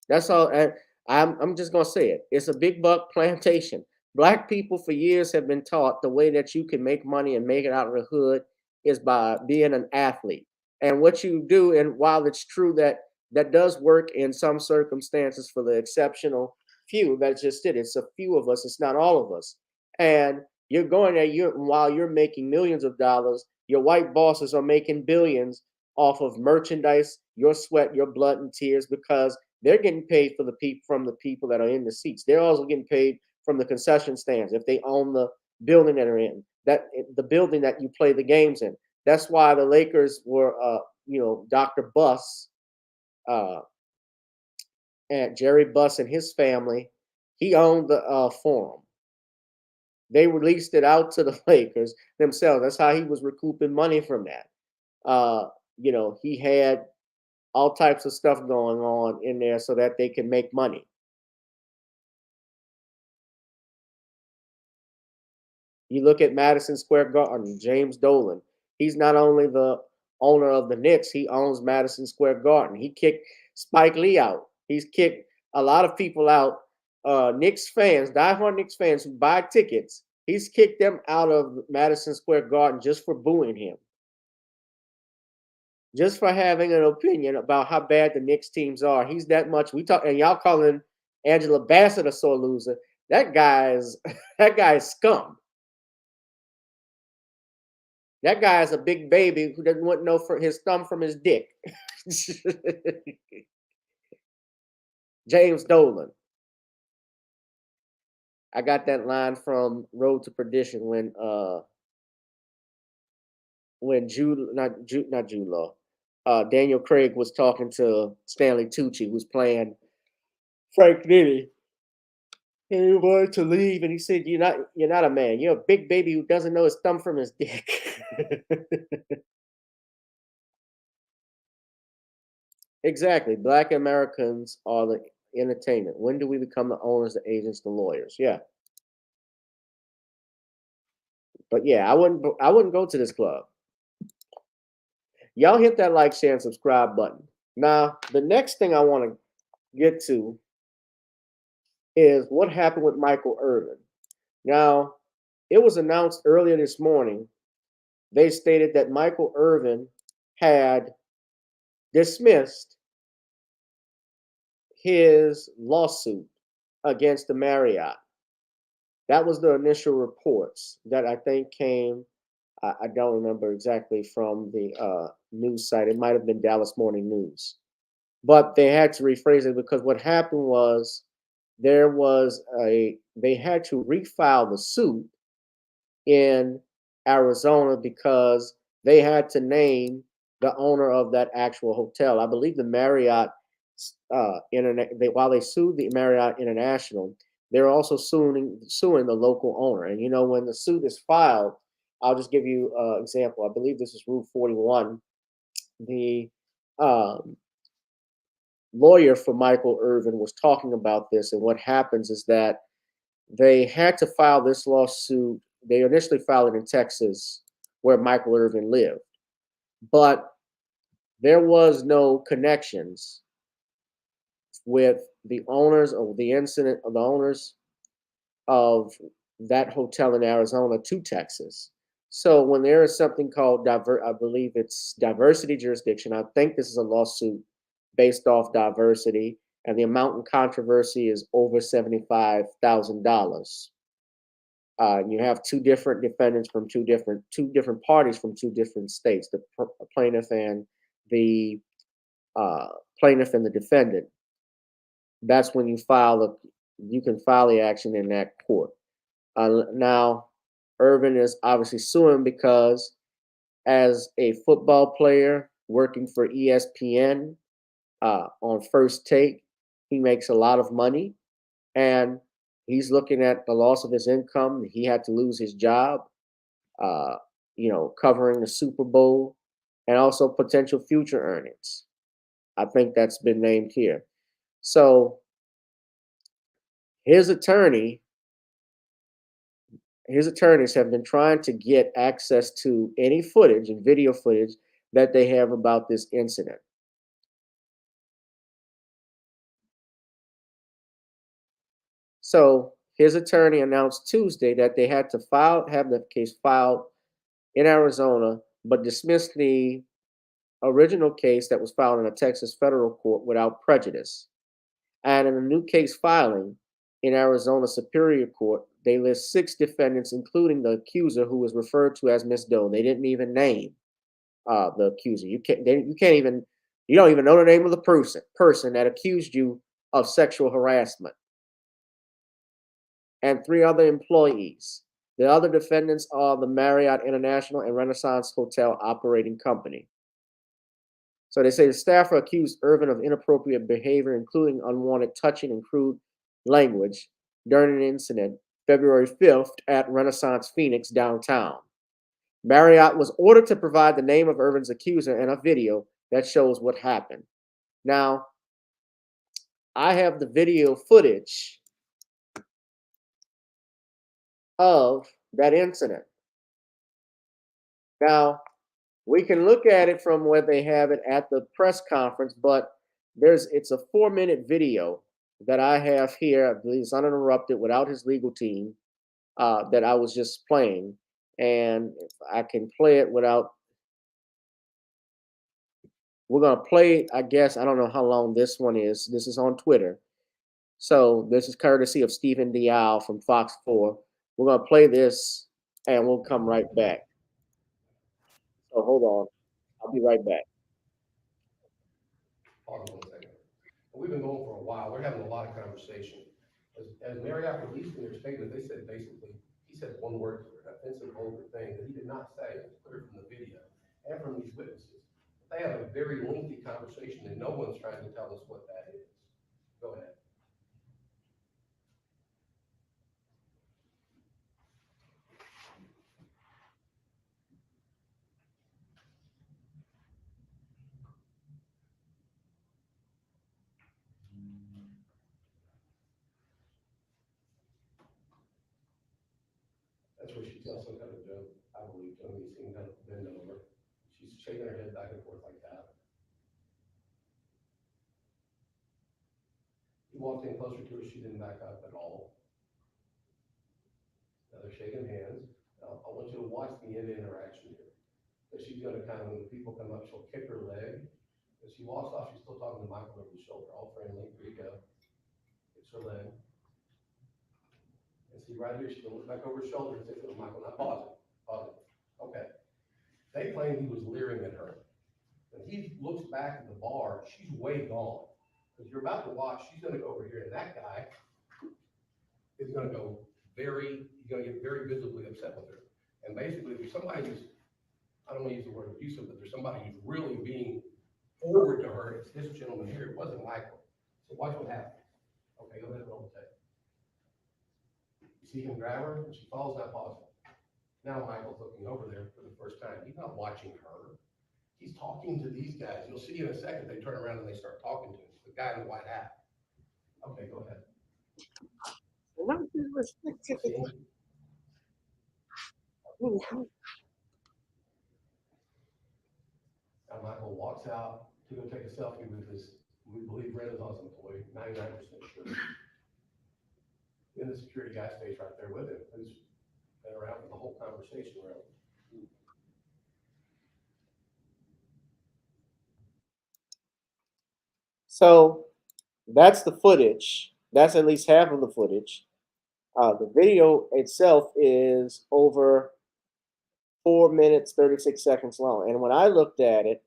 Speaker 1: That's all. And I'm just gonna say it. It's a big buck plantation. Black people for years have been taught the way that you can make money and make it out of the hood is by being an athlete. And what you do, and while it's true that that does work in some circumstances for the exceptional few, that's just it. It's a few of us. It's not all of us. And you're going there. You while you're making millions of dollars, your white bosses are making billions off of merchandise, your sweat, your blood and tears, because they're getting paid for the people from the people that are in the seats. They're also getting paid from the concession stands if they own the building that are in that the building that you play the games in. That's why the Lakers were, Dr. Buss uh, and Jerry Buss and his family. He owned the Forum. They released it out to the Lakers themselves. That's how he was recouping money from that. Uh, he had all types of stuff going on in there so that they can make money. You look at Madison Square Garden, James Dolan. He's not only the owner of the Knicks, he owns Madison Square Garden. He kicked Spike Lee out. He's kicked a lot of people out. Knicks fans, diehard Knicks fans who buy tickets, he's kicked them out of Madison Square Garden just for booing him, just for having an opinion about how bad the Knicks teams are. He's that much. We talk, and y'all calling Angela Bassett a sore loser. That guy's that guy's scum. That guy is a big baby who doesn't want to know for his thumb from his dick. James Dolan. I got that line from Road to Perdition when Jude Law, Daniel Craig was talking to Stanley Tucci, who was playing Frank Nitti. And he wanted to leave, and he said, "You're not a man. You're a big baby who doesn't know his thumb from his dick." Exactly. Black Americans are the entertainment. When do we become the owners, the agents, the lawyers? Yeah. But yeah, I wouldn't go to this club. Y'all hit that like, share, and subscribe button. Now, the next thing I want to get to is what happened with Michael Irvin. Now, it was announced earlier this morning. They stated that Michael Irvin had dismissed his lawsuit against the Marriott. That was the initial reports that I think came. I don't remember exactly from the news site. It might have been Dallas Morning News, but they had to rephrase it because what happened was they had to refile the suit in Arizona because they had to name the owner of that actual hotel. I believe the Marriott internet. While they sued the Marriott International, they're also suing the local owner. And when the suit is filed, I'll just give you an example. I believe this is Rule 41. The um, lawyer for Michael Irvin was talking about this, and what happens is that they had to file this lawsuit. They initially filed it in Texas, where Michael Irvin lived, but there was no connections with the owners of the incident of the owners of that hotel in Arizona to Texas. So when there is something called I believe it's diversity jurisdiction. I think this is a lawsuit based off diversity, and the amount in controversy is over $75,000. You have two different defendants from two different parties from two different states, the plaintiff and the uh, plaintiff and the defendant. That's when you can file the action in that court. Now, Irvin is obviously suing because as a football player working for ESPN on First Take, he makes a lot of money, and he's looking at the loss of his income. He had to lose his job, uh, covering the Super Bowl and also potential future earnings. I think that's been named here. So his attorney, his attorneys have been trying to get access to any footage and video footage that they have about this incident. So his attorney announced Tuesday that they had to have the case filed in Arizona, but dismissed the original case that was filed in a Texas federal court without prejudice. And in a new case filing in Arizona Superior Court, they list 6 defendants, including the accuser, who was referred to as Miss Doe. They didn't even name the accuser. You don't even know the name of the person that accused you of sexual harassment, and 3 other employees. The other defendants are the Marriott International and Renaissance Hotel operating company. So they say the staffer accused Irvin of inappropriate behavior, including unwanted touching and crude language during an incident February 5th at Renaissance Phoenix downtown. Marriott was ordered to provide the name of Irvin's accuser and a video that shows what happened. Now, I have the video footage of that incident. Now, we can look at it from where they have it at the press conference, but it's a 4-minute video that I have here. I believe it's uninterrupted without his legal team that I was just playing. And if I can play it without, we're going to play, I guess, I don't know how long this one is. This is on Twitter. So this is courtesy of Stephen Dial from Fox 4. We're going to play this and we'll come right back. So hold on. I'll be right back.
Speaker 3: Hold on one second. We've been going for a while. We're having a lot of conversation. As Marriott released in their statement, they said basically, he said one word to her, offensive, vulgar thing that he did not say. It's clear from the video and from these witnesses. They have a very lengthy conversation and no one's trying to tell us what that is. Go ahead. That's where she tells some kind of joke, I believe, to me, seeing kind of bend over. She's shaking her head back and forth like that. He walked in closer to her, she didn't back up at all. Now they're shaking hands. Now, I want you to watch the end interaction here. That she's going to kind of, when the people come up, she'll kick her leg As she walks off, she's still talking to Michael over his shoulder, all friendly. Here you go. It's her leg. And see right here, she's gonna look back over her shoulder and say to Michael, now pause it. Pause it. Okay. They claim he was leering at her. When he looks back at the bar, she's way gone. Because you're about to watch, she's gonna go over here, and that guy is gonna go he's gonna get very visibly upset with her. And basically, there's somebody who's, I don't wanna use the word abusive, but there's somebody who's really being forward to her. It's this gentleman here. It wasn't Michael. So watch what happens. Okay, go ahead and roll the tape. You see him grab her, and she falls, now pause it. Now Michael's looking over there for the first time. He's not watching her. He's talking to these guys. You'll see in a second, they turn around and they start talking to him. The guy in the white hat. Okay, go ahead. See? Now Michael walks out to go take a selfie with his, we believe, Renaissance employee, 99% sure. And the security guy stays right there with him, who's been around for the whole conversation around.
Speaker 1: So that's the footage. That's at least half of the footage. The video itself is over 4 minutes, 36 seconds long. And when I looked at it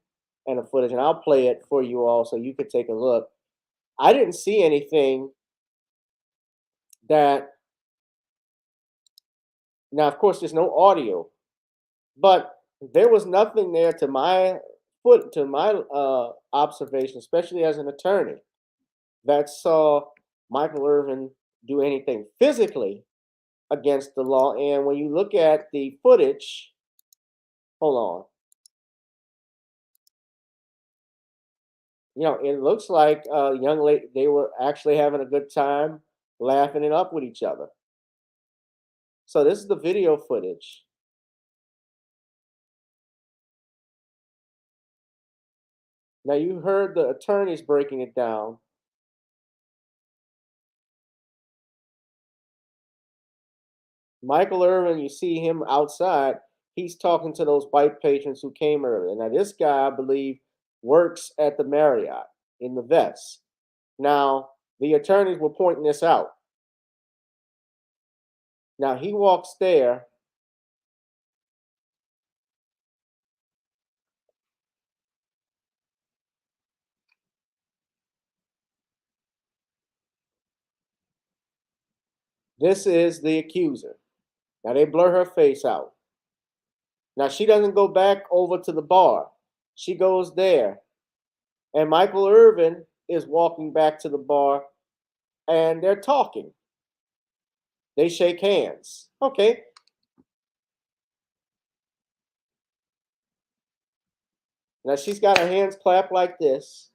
Speaker 1: and the footage, and I'll play it for you all so you could take a look, I didn't see anything that, now, of course, there's no audio, but there was nothing there to my observation, especially as an attorney, that saw Michael Irvin do anything physically against the law. And when you look at the footage, hold on. It looks like young lady, they were actually having a good time, laughing it up with each other. So this is the video footage. Now you heard the attorneys breaking it down. Michael Irvin, you see him outside. He's talking to those white patrons who came earlier. Now this guy, I believe, works at the Marriott in the vets. Now the attorneys were pointing this out. Now he walks there. This is the accuser. Now they blur her face out. Now she doesn't go back over to the bar. She goes there. And Michael Irvin is walking back to the bar and they're talking. They shake hands. Okay. Now she's got her hands clapped like this.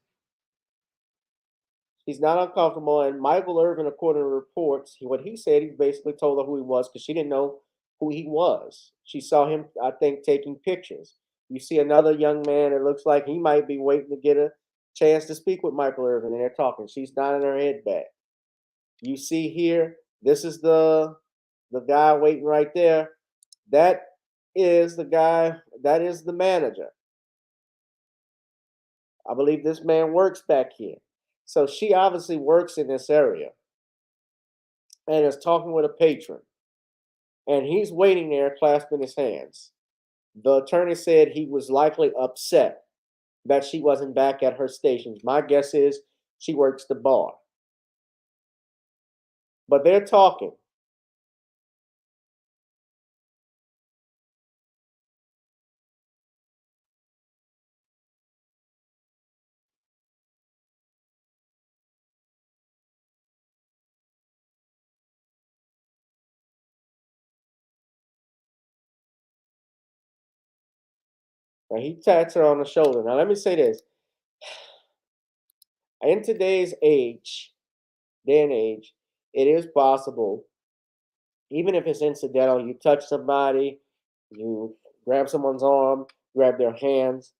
Speaker 1: She's not uncomfortable. And Michael Irvin, according to reports, what he said, he basically told her who he was because she didn't know who he was. She saw him, I think, taking pictures. You see another young man, it looks like he might be waiting to get a chance to speak with Michael Irvin, and they're talking. She's nodding her head back. You see here, this is the guy waiting right there. That is the guy, that is the manager. I believe this man works back here. So she obviously works in this area and is talking with a patron. And he's waiting there clasping his hands. The attorney said he was likely upset that she wasn't back at her stations. My guess is she works the bar. But they're talking. And he taps her on the shoulder. Now, let me say this. In today's day and age, it is possible, even if it's incidental, you touch somebody, you grab someone's arm, grab their hands.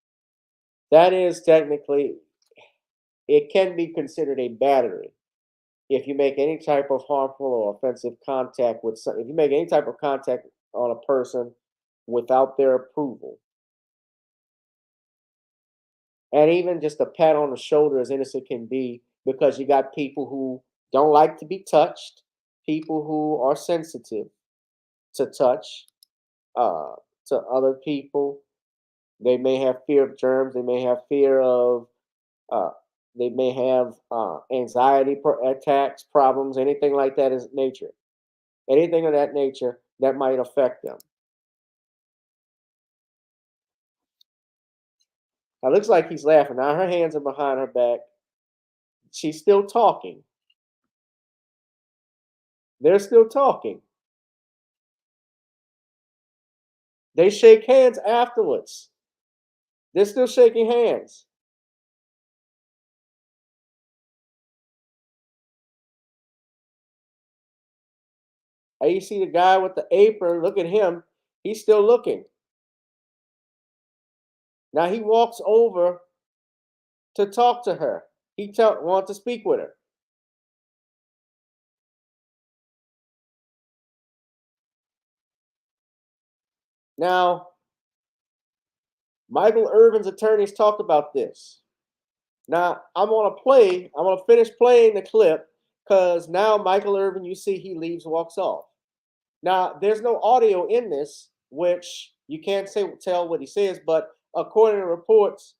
Speaker 1: That is technically, it can be considered a battery if you make any type of harmful or offensive contact with if you make any type of contact on a person without their approval. And even just a pat on the shoulder, as innocent can be, because you got people who don't like to be touched, people who are sensitive to touch, uh, to other people. They may have fear of germs. They may have fear of. Uh, they may have anxiety attacks, problems, anything like that is nature. Anything of that nature that might affect them. Now, it looks like he's laughing. Now her hands are behind her back. She's still talking. They're still talking. They shake hands afterwards. They're still shaking hands. And you see the guy with the apron. Look at him. He's still looking. Now he walks over to talk to her. He wants to speak with her. Now, Michael Irvin's attorneys talked about this. Now, I'm going to finish playing the clip because now Michael Irvin, you see he leaves, walks off. Now, there's no audio in this, which you can't tell what he says, but according to reports,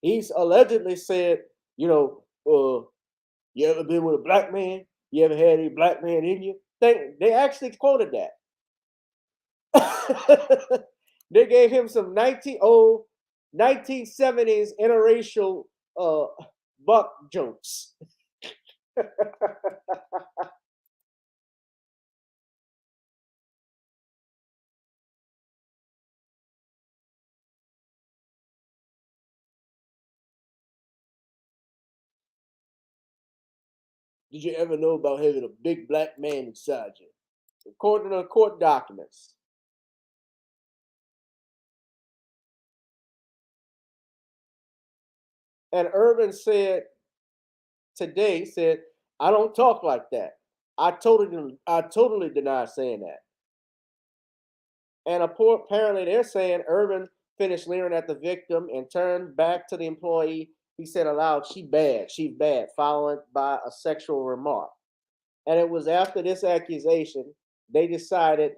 Speaker 1: he's allegedly said, you ever been with a black man? You ever had any black man in you? They actually quoted that. They gave him some 1970s interracial buck jokes. Did you ever know about having a big black man inside you? According to court documents. And Irvin said, I don't talk like that. I totally deny saying that. And apparently they're saying Irvin finished leering at the victim and turned back to the employee. He said aloud, she's bad, followed by a sexual remark. And it was after this accusation, they decided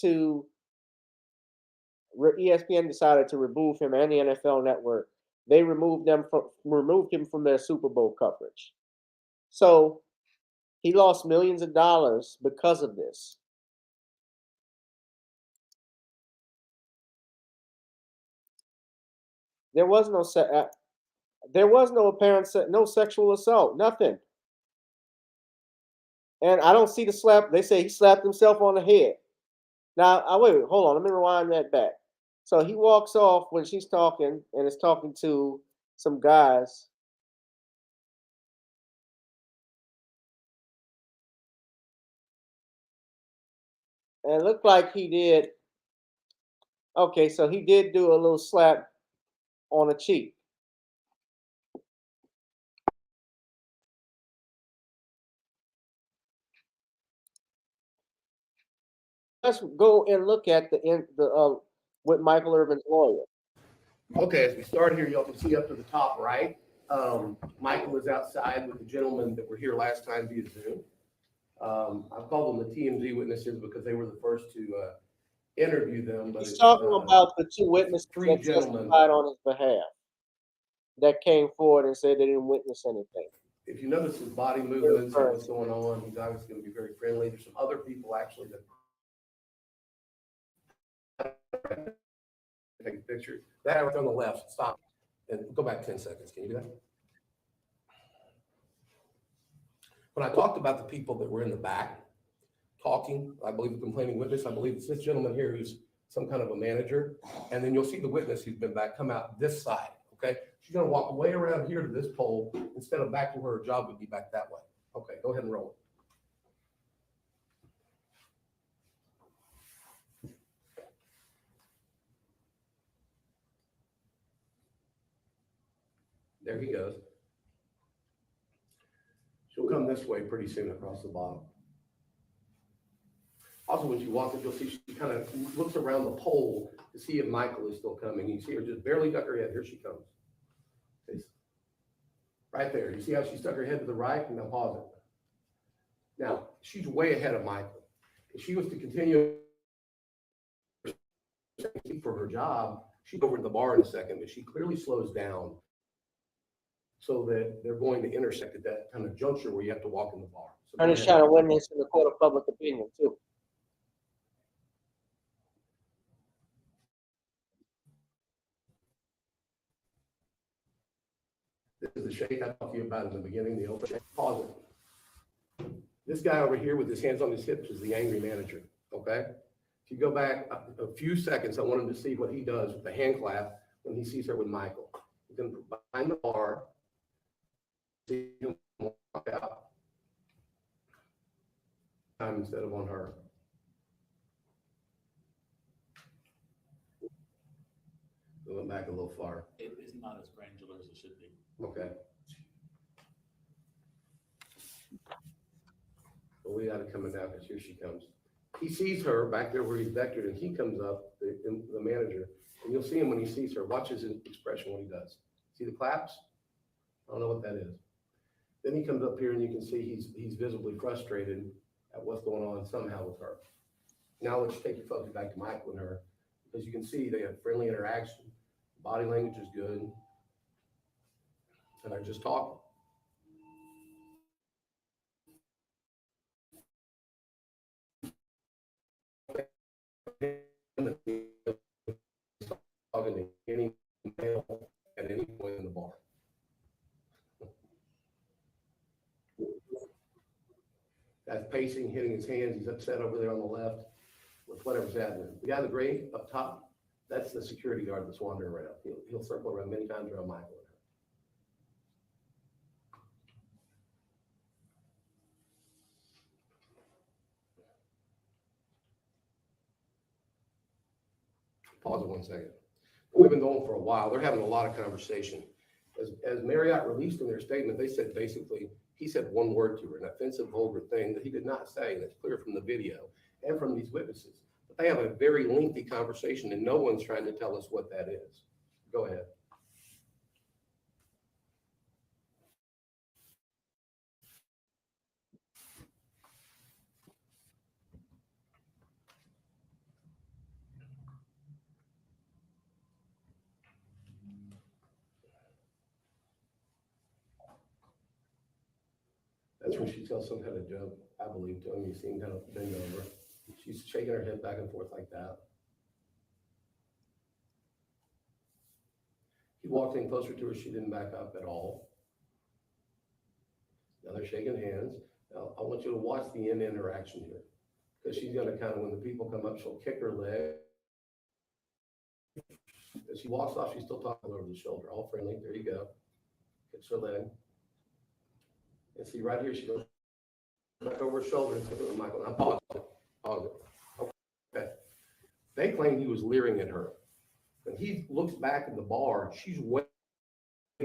Speaker 1: to, ESPN decided to remove him and the NFL Network. They removed him from their Super Bowl coverage. So he lost millions of dollars because of this. There was no apparent no sexual assault, nothing. And I don't see the slap. They say he slapped himself on the head. Now, wait, hold on. Let me rewind that back. So he walks off when she's talking and is talking to some guys. And it looked like he did. Okay, so he did do a little slap on the cheek. Let's go and look at with Michael Irvin's lawyer.
Speaker 3: Okay, as we start here, y'all can see up to the top right. Michael was outside with the gentlemen that were here last time via Zoom. I've called them the TMZ witnesses because they were the first to interview them. But
Speaker 1: He's talking about the two witnesses
Speaker 3: three
Speaker 1: that
Speaker 3: gentlemen
Speaker 1: testified on his behalf that came forward and said they didn't witness anything.
Speaker 3: If you notice his body movements and what's going on, he's obviously going to be very friendly. There's some other people actually that take a picture. That right on the left, stop and go back 10 seconds. Can you do that? When I talked about the people that were in the back talking, I believe the complaining witness, I believe it's this gentleman here who's some kind of a manager. And then you'll see the witness who's been back come out this side, okay? She's gonna walk way around here to this pole instead of back to where her job would be back that way. Okay, go ahead and roll it. There he goes. She'll come this way pretty soon across the bottom. Also, when she walks up, you'll see she kind of looks around the pole to see if Michael is still coming. You see her just barely duck her head. Here she comes. It's right there. You see how she stuck her head to the right? And now pause it. Now, she's way ahead of Michael. If she was to continue for her job, she's over to the bar in a second, but she clearly slows down so that they're going to intersect at that kind of juncture where you have to walk in the bar. So
Speaker 2: I'm just trying to win this in the court of public opinion too.
Speaker 3: This is the shake I talked to you about in the beginning, the open shake. Pause it. This guy over here with his hands on his hips is the angry manager, okay? If you go back a few seconds, I want him to see what he does with the hand clap when he sees her with Michael. He's going to behind the bar, see him walk out. Time instead of on her. Going back a little far.
Speaker 4: It is not as granular as it should be.
Speaker 3: Okay. Well, we got it coming down because here she comes. He sees her back there where he's vectored, and he comes up, the manager, and you'll see him when he sees her. Watch his expression when he does. See the claps? I don't know what that is. Then he comes up here, and you can see he's visibly frustrated at what's going on somehow with her. Now let's take your focus back to Michael and her, because you can see they have friendly interaction. Body language is good. And I just talked. Talking to any male at any point in the bar. That's pacing, hitting his hands. He's upset over there on the left with whatever's happening. The guy in the gray up top, that's the security guard that's wandering around. He'll circle around many times around Michael. Pause it 1 second. We've been going for a while. They're having a lot of conversation. As Marriott released in their statement, they said basically, he said one word to her, an offensive, vulgar thing that he did not say. That's clear from the video and from these witnesses. But they have a very lengthy conversation, and no one's trying to tell us what that is. Go ahead. That's when she tells some kind of joke, I believe, to him. You see him kind of bend over. She's shaking her head back and forth like that. He walked in closer to her. She didn't back up at all. Now they're shaking hands. Now, I want you to watch the end interaction here, because she's going to kind of, when the people come up, she'll kick her leg. As she walks off, she's still talking over the shoulder, all friendly. There you go. Kicks her leg. And see right here, she goes back over her shoulder and says, Michael, now pause it. Pause it. Okay. They claim he was leering at her. When he looks back in the bar, she's way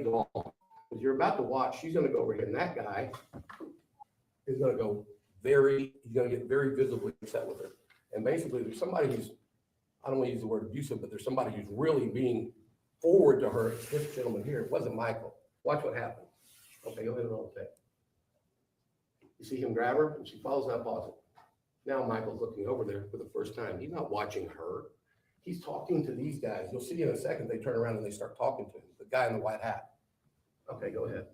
Speaker 3: gone. As you're about to watch, she's going to go over here, and that guy is going to go he's going to get very visibly upset with her. And basically, there's somebody who's, I don't want to use the word abusive, but there's somebody who's really being forward to her. This gentleman here, it wasn't Michael. Watch what happens. Okay, go ahead and roll the tape. You see him grab her, and she follows, now pause it. Now Michael's looking over there for the first time. He's not watching her. He's talking to these guys. You'll see in a second, they turn around and they start talking to him, the guy in the white hat. Okay, go ahead.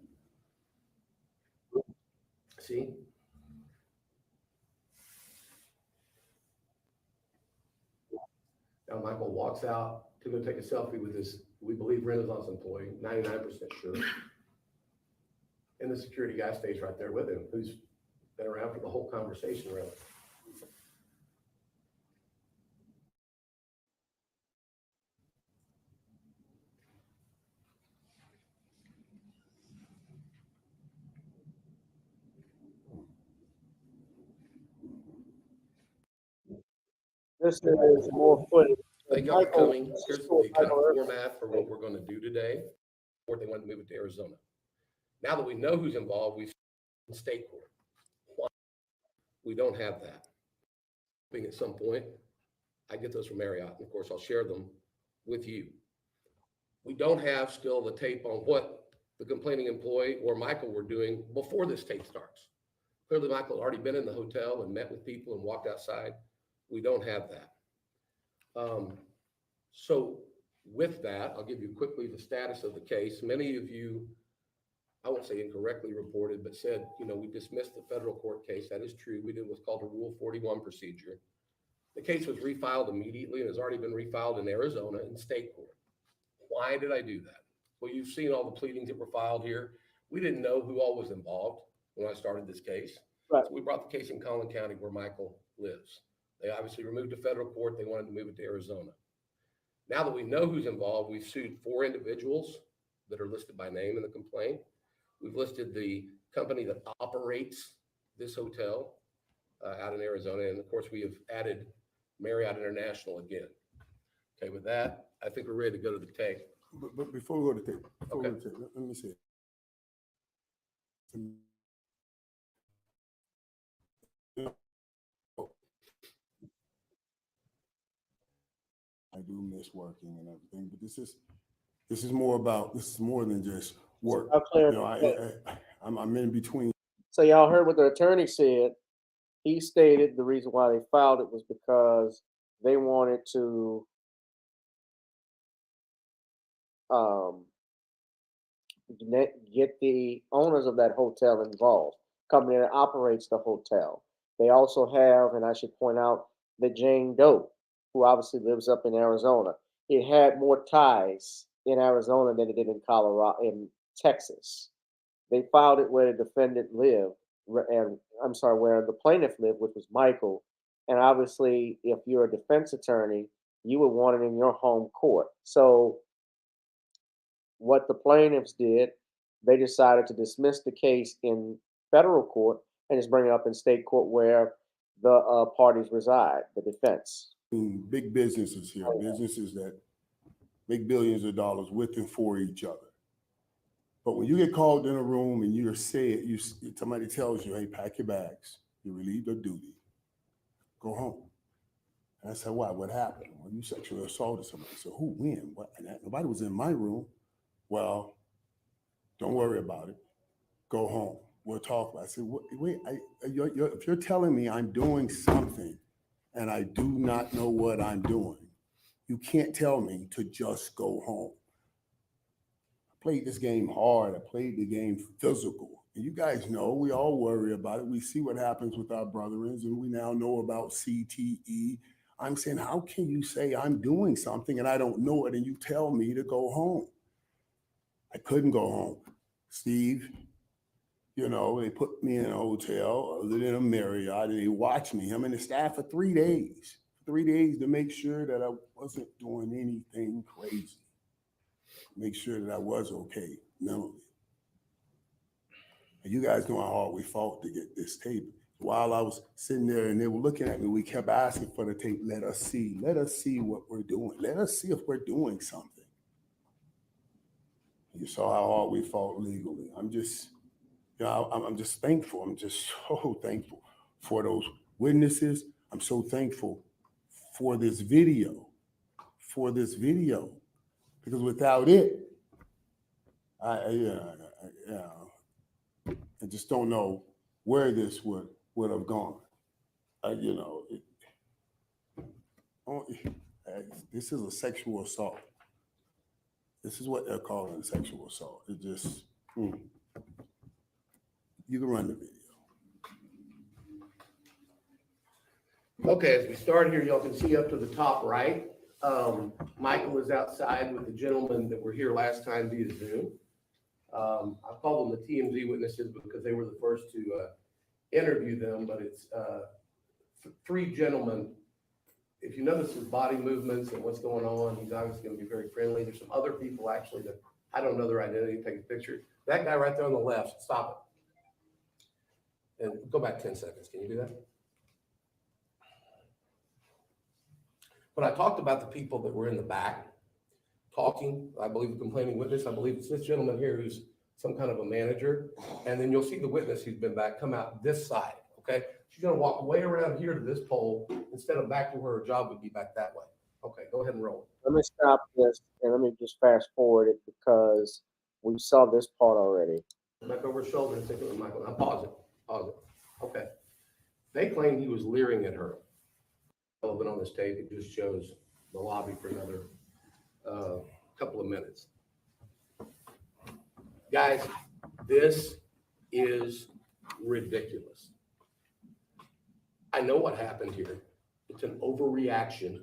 Speaker 3: See? Now Michael walks out to go take a selfie with this, we believe, Renaissance employee, 99% sure. And the security guy stays right there with him, who's been around for the whole conversation, really.
Speaker 2: This is more footage.
Speaker 3: Thank y'all for coming. Here's the kind of format for what we're going to do today. Or they want to move it to Arizona. Now that we know who's involved, we've in state court. We don't have that. at some point. I get those from Marriott, and of course, I'll share them with you. We don't have still the tape on what the complaining employee or Michael were doing before this tape starts. Clearly, Michael had already been in the hotel and met with people and walked outside. We don't have that. So with that, I'll give you quickly the status of the case. Many of you, I won't say incorrectly reported, but said, we dismissed the federal court case. That is true. We did what's called a Rule 41 procedure. The case was refiled immediately and has already been refiled in Arizona in state court. Why did I do that? Well, you've seen all the pleadings that were filed here. We didn't know who all was involved when I started this case.
Speaker 2: Right.
Speaker 3: So we brought the case in Collin County where Michael lives. They obviously removed the federal court. They wanted to move it to Arizona. Now that we know who's involved, we've sued 4 individuals that are listed by name in the complaint. We've listed the company that operates this hotel out in Arizona. And of course, we have added Marriott International again. Okay, with that, I think we're ready to go to the tape.
Speaker 5: But before we go to tape,
Speaker 3: Okay.
Speaker 5: let me see it. I do miss working and everything, but this is more than just work.
Speaker 2: I'll clear.
Speaker 5: I'm in between.
Speaker 2: So y'all heard what the attorney said. He stated the reason why they filed it was because they wanted to get the owners of that hotel involved, company that operates the hotel. They also have, and I should point out, the Jane Doe, who obviously lives up in Arizona. It had more ties in Arizona than it did in Colorado, in Texas. They filed it where the defendant lived, and where the plaintiff lived, which was Michael. And obviously, if you're a defense attorney, you would want it in your home court. So what the plaintiffs did, they decided to dismiss the case in federal court and just bring it up in state court where the parties reside, the defense.
Speaker 5: Big businesses here, businesses that make billions of dollars with and for each other. But when you get called in a room and somebody tells you, hey, pack your bags, you're relieved of duty, go home. And I said, why? What happened? Well, you sexually assaulted somebody. I said, who, when? What? And nobody was in my room. Well, don't worry about it. Go home. We'll talk about it. I said, wait, if you're telling me I'm doing something and I do not know what I'm doing, you can't tell me to just go home. I played this game hard. I played the game physical. And you guys know, we all worry about it. We see what happens with our brethren, and we now know about CTE. I'm saying, how can you say I'm doing something and I don't know it and you tell me to go home? I couldn't go home. Steve, they put me in a hotel other than a Marriott, and they watched me, him and the staff, for 3 days. 3 days to make sure that I wasn't doing anything crazy. Make sure that I was okay mentally. And you guys know how hard we fought to get this tape. While I was sitting there and they were looking at me, we kept asking for the tape. Let us see what we're doing. Let us see if we're doing something. You saw how hard we fought legally. I'm just thankful. I'm just so thankful for those witnesses. I'm so thankful for this video, because without it, I just don't know where this would have gone. This is a sexual assault. This is what they're calling sexual assault. It just, you can run the video.
Speaker 3: Okay, as we start here, y'all can see up to the top right, Michael is outside with the gentlemen that were here last time via Zoom. I call them the TMZ witnesses because they were the first to interview them, but it's 3 gentlemen. If you notice his body movements and what's going on, he's obviously going to be very friendly. There's some other people actually that I don't know their identity. Take a picture. That guy right there on the left, stop it. And go back 10 seconds. Can you do that? But I talked about the people that were in the back talking. I believe the complaining witness, I believe it's this gentleman here who's some kind of a manager. And then you'll see the witness who's been back come out this side. Okay, she's gonna walk way around here to this pole instead of back to where her job would be back that way. Okay, go ahead and roll.
Speaker 2: Let me stop this and let me just fast forward it because we saw this part already.
Speaker 3: Back over her shoulder and take it with Michael. Now pause it. Pause it. Okay. They claim he was leering at her. Relevant on this tape, it just shows the lobby for another couple of minutes. Guys, this is ridiculous. I know what happened here. It's an overreaction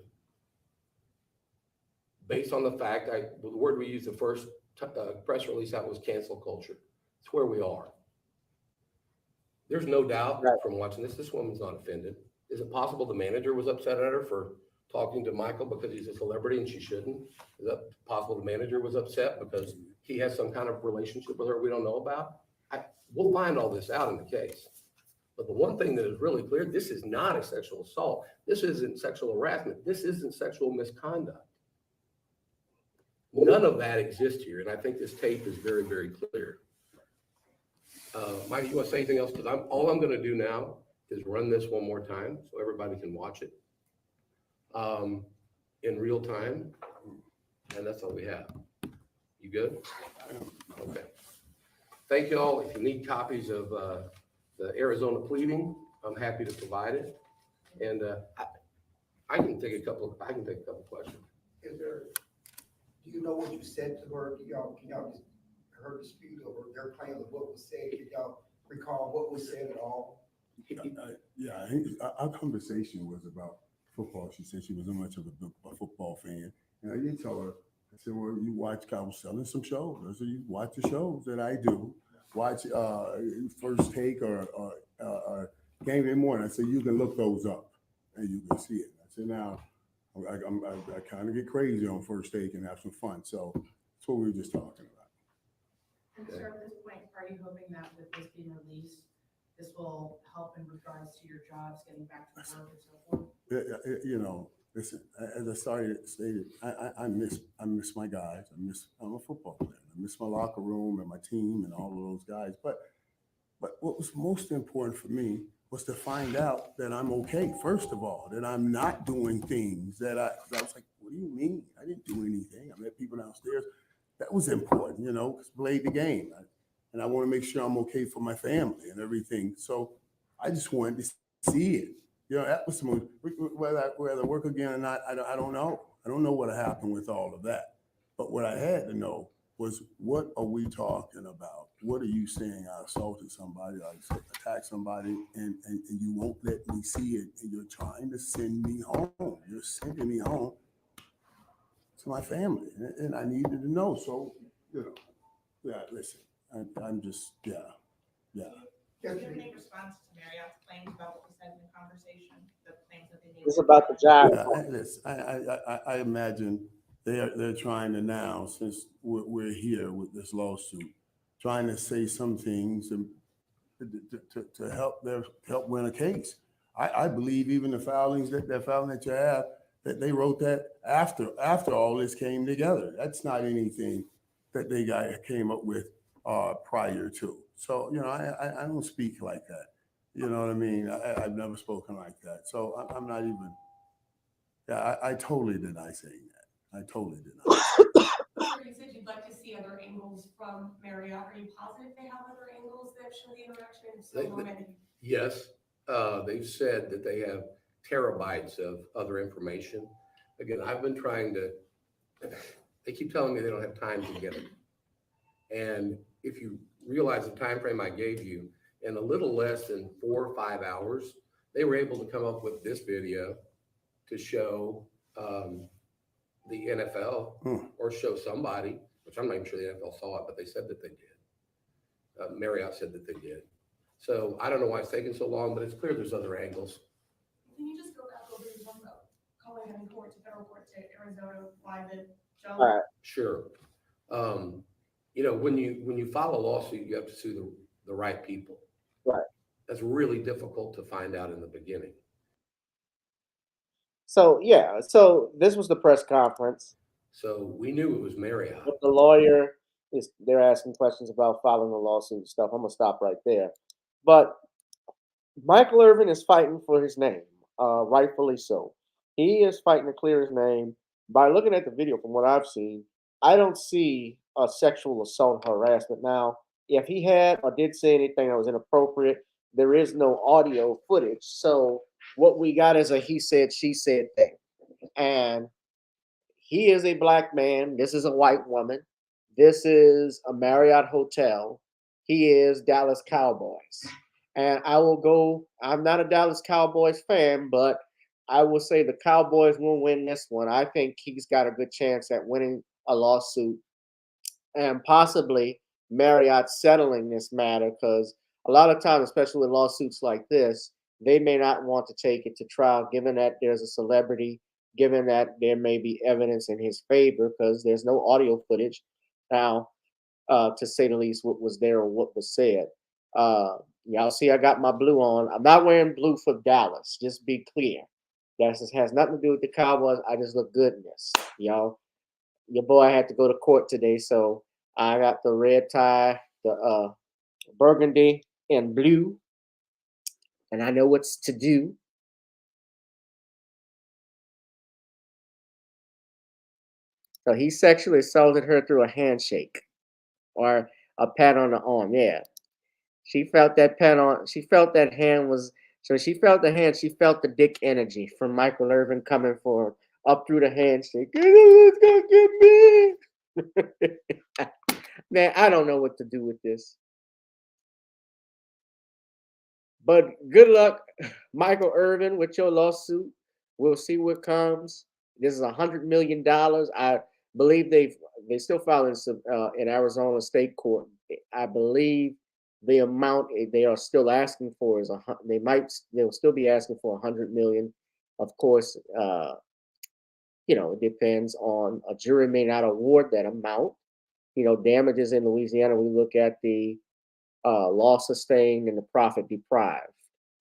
Speaker 3: based on the fact the word we used the first press release out was cancel culture. It's where we are. There's no doubt from watching this woman's not offended. Is it possible the manager was upset at her for talking to Michael because he's a celebrity and she shouldn't? Is that possible the manager was upset because he has some kind of relationship with her we don't know about? We'll find all this out in the case. But the one thing that is really clear, this is not a sexual assault. This isn't sexual harassment. This isn't sexual misconduct. None of that exists here. And I think this tape is very, very clear. Mike, you want to say anything else? Because all I'm going to do now is run this one more time so everybody can watch it in real time. And that's all we have. You good? Okay. Thank you all. If you need copies of the Arizona pleading, I'm happy to provide it. And I can take a couple questions.
Speaker 6: Do you know what you said to her? Can y'all just her dispute over their claim of what was said? Can y'all recall what was said at all?
Speaker 5: Yeah, our conversation was about football. She said she wasn't much of a football fan. And I did tell her, I said, well, you watch, I was selling some shows. I said, you watch the shows that I do. Watch First Take or Game Day Morning. I said, you can look those up and you can see it. I said, now, I kind of get crazy on First Take and have some fun. So that's what we were just talking about.
Speaker 7: And sir, at this point, are you hoping that with this being released, this will help in regards to your jobs, getting back to work and so forth?
Speaker 5: You know, listen, as I stated, I miss my guys. I'm a football player. I miss my locker room and my team and all of those guys. But what was most important for me was to find out that I'm okay. First of all, that I'm not doing things that I was like, what do you mean? I didn't do anything. I met people downstairs. That was important, you know, because played the game. And I want to make sure I'm okay for my family and everything. So I just wanted to see it. You know, that was smooth. Whether I work again or not, I don't know. I don't know what happened with all of that. But what I had to know was, what are we talking about? What are you saying? I assaulted somebody, I attacked somebody, and you won't let me see it. And you're trying to send me home. You're sending me home to my family. And I needed to know. So, you know, yeah, listen, I'm just, yeah.
Speaker 7: Do you have any response to Marriott's claims about what was said in the conversation? The claims that they made?
Speaker 2: It's about the job.
Speaker 5: Yeah, listen, I imagine they're trying to now, since we're here with this lawsuit, trying to say some things to help win a case. I believe even the filings that filing that you have, that they wrote that after all this came together. That's not anything that they came up with prior to. So, you know, I don't speak like that. You know what I mean? I've never spoken like that. So I'm not even, yeah, I totally deny saying that. I totally deny.
Speaker 8: Sir, you said you'd like to see other angles from Marriott. Are you positive they have other angles that show the interaction? So how many?
Speaker 3: Yes, they've said that they have terabytes of other information. Again, I've been trying to, they keep telling me they don't have time to get it. And if you realize the time frame I gave you, in a little less than 4 or 5 hours, they were able to come up with this video to show the NFL or show somebody, which I'm not even sure the NFL saw it, but they said that they did. Marriott said that they did. So I don't know why it's taking so long, but it's clear there's other angles.
Speaker 8: Can you just go back over your one about calling him in court to federal court to Arizona, why the judge?
Speaker 2: All right.
Speaker 3: Sure. You know, when you file a lawsuit, you have to sue the right people.
Speaker 2: Right.
Speaker 3: That's really difficult to find out in the beginning.
Speaker 2: So yeah, so this was the press conference.
Speaker 3: So we knew it was Marriott.
Speaker 2: But the lawyer they're asking questions about filing a lawsuit and stuff. I'm gonna stop right there. But Michael Irvin is fighting for his name, rightfully so. He is fighting to clear his name. By looking at the video, from what I've seen, I don't see a sexual assault harassment. Now, if he had or did say anything that was inappropriate, there is no audio footage. So what we got is a he said, she said thing. And he is a black man. This is a white woman. This is a Marriott hotel. He is Dallas Cowboys. And I will go, I'm not a Dallas Cowboys fan, but I will say the Cowboys will win this one. I think he's got a good chance at winning a lawsuit and possibly Marriott settling this matter because a lot of times, especially with lawsuits like this, they may not want to take it to trial given that there's a celebrity, given that there may be evidence in his favor because there's no audio footage now, to say the least, what was there or what was said. Y'all see, I got my blue on. I'm not wearing blue for Dallas. Just be clear. That has nothing to do with the Cowboys. I just look good in this, y'all. Your boy had to go to court today, so I got the red tie, the burgundy and blue, and I know what's to do. So he sexually assaulted her through a handshake or a pat on the arm. Yeah, she felt that pat on. She felt that hand was. So she felt the hand. She felt the dick energy from Michael Irvin coming for her up through the handshake. It's gonna get me. Man, I don't know what to do with this. But good luck, Michael Irvin, with your lawsuit. We'll see what comes. This is $100 million. I believe they still filing in Arizona State Court. I believe the amount they are still asking for is they'll still be asking for $100 million. Of course, it depends on a jury may not award that amount. Damages in Louisiana, we look at the loss sustained and the profit deprived.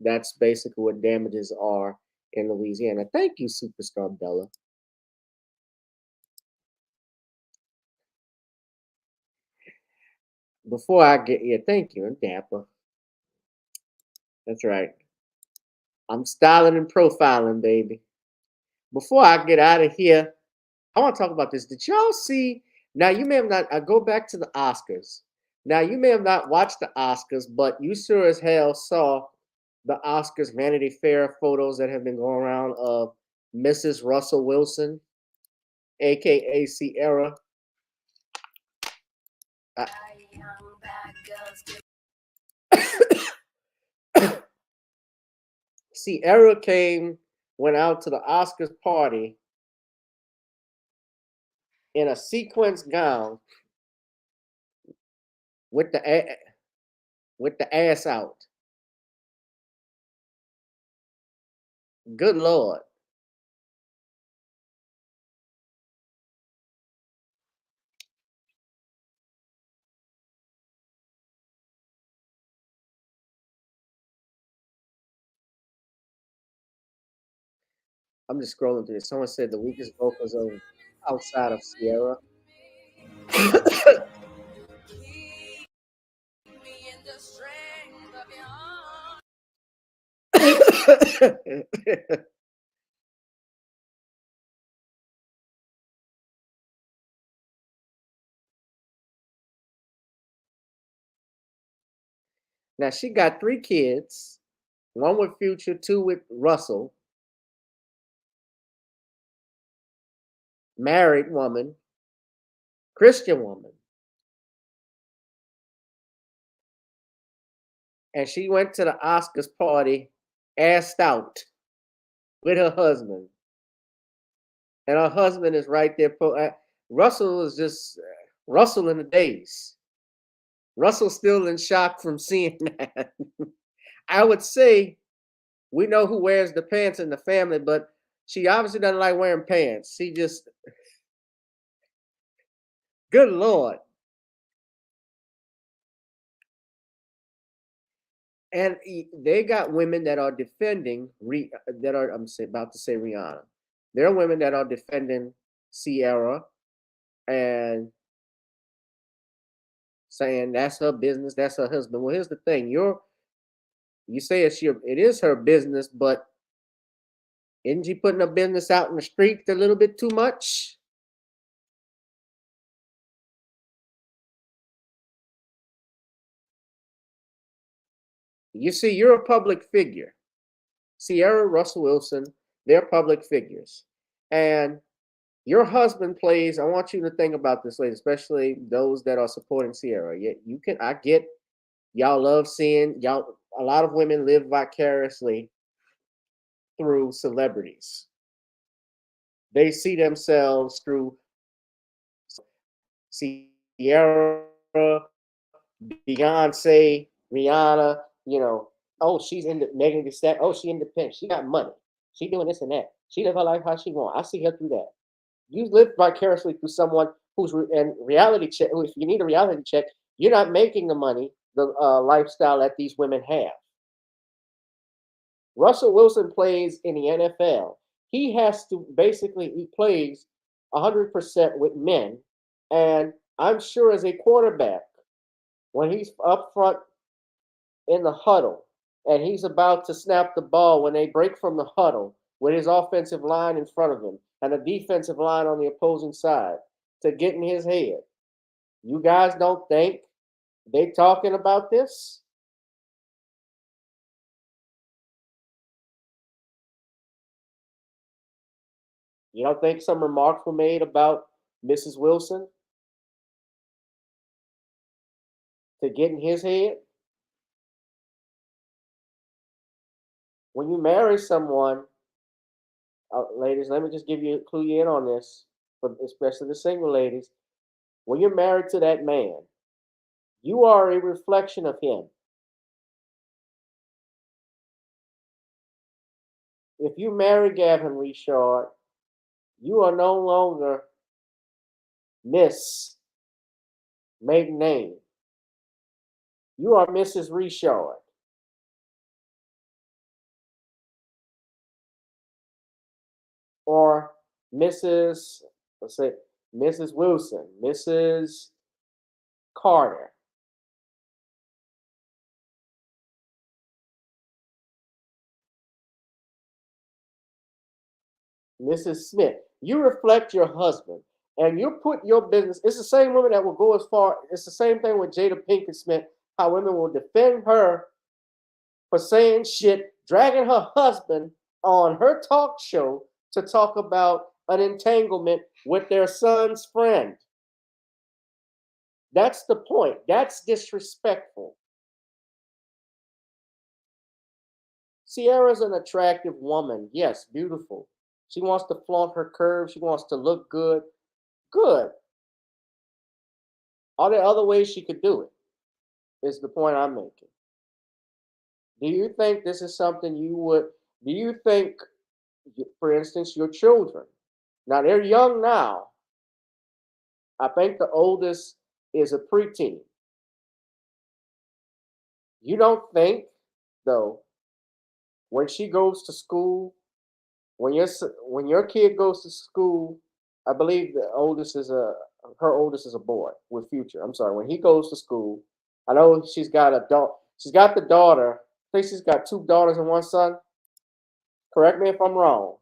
Speaker 2: That's basically what damages are in Louisiana. Thank you, Superstar Bella. Before I get thank you, and Dapper. That's right. I'm styling and profiling, baby. Before I get out of here, I want to talk about this. Did y'all see? Now, you may have not, I go back to the Oscars. Now, you may have not watched the Oscars, but you sure as hell saw the Oscars Vanity Fair photos that have been going around of Mrs. Russell Wilson, aka Sierra. Sierra went out to the Oscars party in a sequence gown with the ass out. Good Lord. I'm just scrolling through this. Someone said the weakest vocals outside of Sierra. Now she got 3 kids, 1 with Future, 2 with Russell. Married woman, Christian woman. And she went to the Oscars party assed out with her husband. And her husband is right there. Russell is just Russell in the days. Russell's still in shock from seeing that. I would say we know who wears the pants in the family, but she obviously doesn't like wearing pants. She just, good Lord. And they got women that are defending, I'm about to say Rihanna. There are women that are defending Sierra and saying that's her business, that's her husband. Well, here's the thing: your You say it is her business, but isn't she putting her business out in the street a little bit too much? You see, you're a public figure. Sierra, Russell Wilson, they're public figures. And your husband plays, I want you to think about this, lady, especially those that are supporting Sierra. I get y'all love seeing y'all, a lot of women live vicariously through celebrities. They see themselves through Sierra, Beyonce, Rihanna, oh, she's in the Megan Thee Stallion, oh, she independent, she got money, she doing this and that, she live her life how she want. I see her through that. You live vicariously through someone who's and reality check. If you need a reality check, you're not making the money, the lifestyle that these women have. Russell Wilson plays in the NFL. He has to he plays 100% with men, and I'm sure as a quarterback, when he's up front in the huddle and he's about to snap the ball, when they break from the huddle with his offensive line in front of him and a defensive line on the opposing side to get in his head, you guys don't think they talking about this? You don't think some remarks were made about Mrs. Wilson to get in his head? When you marry someone, ladies, let me just clue you in on this, but especially the single ladies. When you're married to that man, you are a reflection of him. If you marry Gavin Richard, you are no longer Miss maiden name. You are Mrs. Richard. Or Mrs. Let's say Mrs. Wilson, Mrs. Carter. Mrs. Smith. You reflect your husband and you put your business. It's the same woman that will go as far. It's the same thing with Jada Pinkett Smith, how women will defend her for saying shit, dragging her husband on her talk show to talk about an entanglement with their son's friend. That's the point. That's disrespectful. Sierra's an attractive woman. Yes, beautiful. She wants to flaunt her curves. She wants to look good. Good. Are there other ways she could do it? Is the point I'm making. Do you think this is something do you think, for instance, your children, now they're young now. I think the oldest is a preteen. You don't think, though, when she goes to school, when your kid goes to school, I believe her oldest is a boy with future. I'm sorry. When he goes to school, I know she's got she's got the daughter. I think she's got two daughters and one son. Correct me if I'm wrong.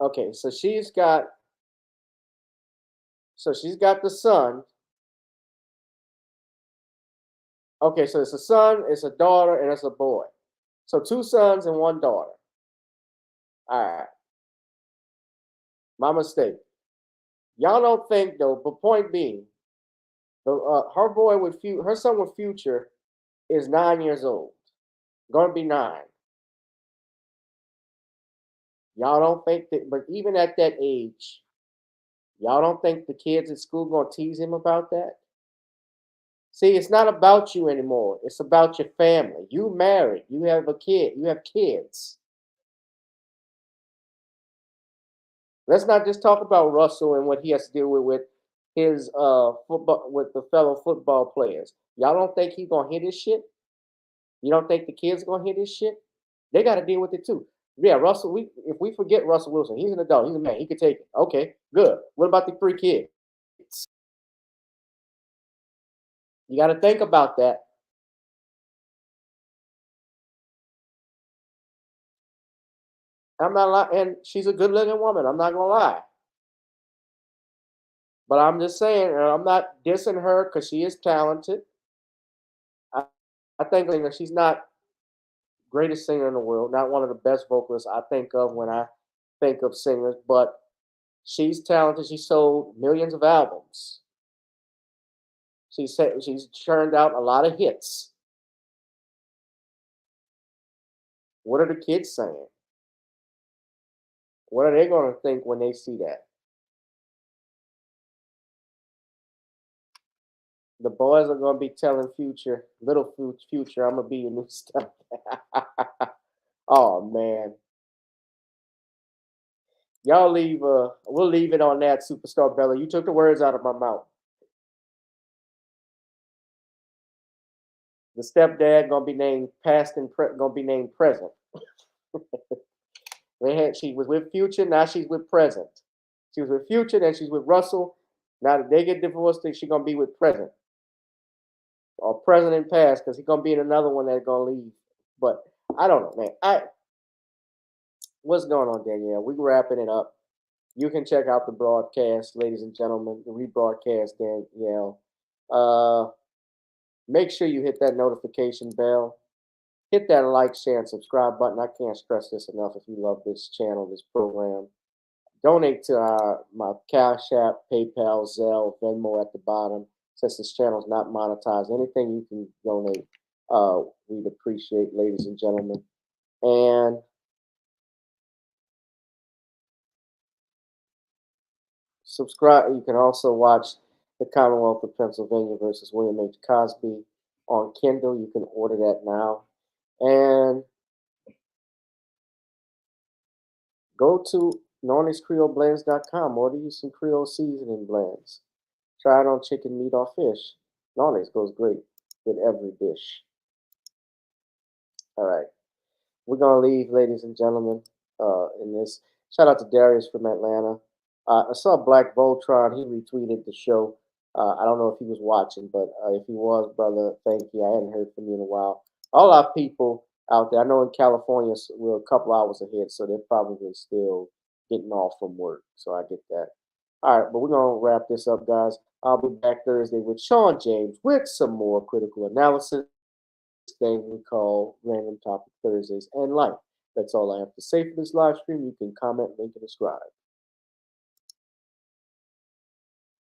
Speaker 2: Okay, so she's got the son. Okay, so it's a son, it's a daughter, and it's a boy. So two sons and one daughter. All right. My mistake. Y'all don't think though, but point being, her son with future is 9 years old. Gonna be 9. Y'all don't think that, but even at that age, y'all don't think the kids at school gonna tease him about that? See, it's not about you anymore. It's about your family. You married. You have a kid. You have kids. Let's not just talk about Russell and what he has to deal with his football with the fellow football players. Y'all don't think he's gonna hit his shit? You don't think the kids gonna hit his shit? They got to deal with it too. Yeah, Russell. If we forget Russell Wilson, he's an adult. He's a man. He could take it. Okay, good. What about the 3 kids? You got to think about that. I'm not lying, and she's a good-looking woman. I'm not gonna lie, but I'm just saying, and I'm not dissing her because she is talented. I, I think that she's not greatest singer in the world, not one of the best vocalists I think of when I think of singers, but she's talented. She sold millions of albums. She's churned out a lot of hits. What are the kids saying? What are they going to think when they see that? The boys are going to be telling Future, little Future, I'm going to be your new star. Oh, man. Y'all leave, we'll leave it on that, Superstar Bella. You took the words out of my mouth. The stepdad going to be named past and going to be named present. She was with Future, now she's with present. She was with Future, then she's with Russell. Now that they get divorced, she's going to be with present. Or present and past, because he's going to be in another one that's going to leave. But I don't know, man. What's going on, Danielle? We're wrapping it up. You can check out the broadcast, ladies and gentlemen, the rebroadcast, Danielle. Make sure you hit that notification bell. Hit that like, share, and subscribe button. I can't stress this enough if you love this channel, this program. Donate to my Cash App, PayPal, Zelle, Venmo at the bottom. Since this channel is not monetized, anything you can donate, we'd appreciate, ladies and gentlemen. And subscribe. You can also watch The Commonwealth of Pennsylvania versus William H. Cosby on Kindle. You can order that now. And go to NornisCreoleBlends.com. Order you some Creole seasoning blends. Try it on chicken, meat, or fish. Nornis goes great with every dish. All right. We're going to leave, ladies and gentlemen, in this. Shout out to Darius from Atlanta. I saw Black Voltron. He retweeted the show. I don't know if he was watching, but if he was, brother, thank you. I hadn't heard from you in a while. All our people out there, I know in California, we're a couple hours ahead, so they're probably still getting off from work. So I get that. All right, but we're going to wrap this up, guys. I'll be back Thursday with Sean James with some more critical analysis. Thing we call Random Topic Thursdays and life. That's all I have to say for this live stream. You can comment, link, and subscribe.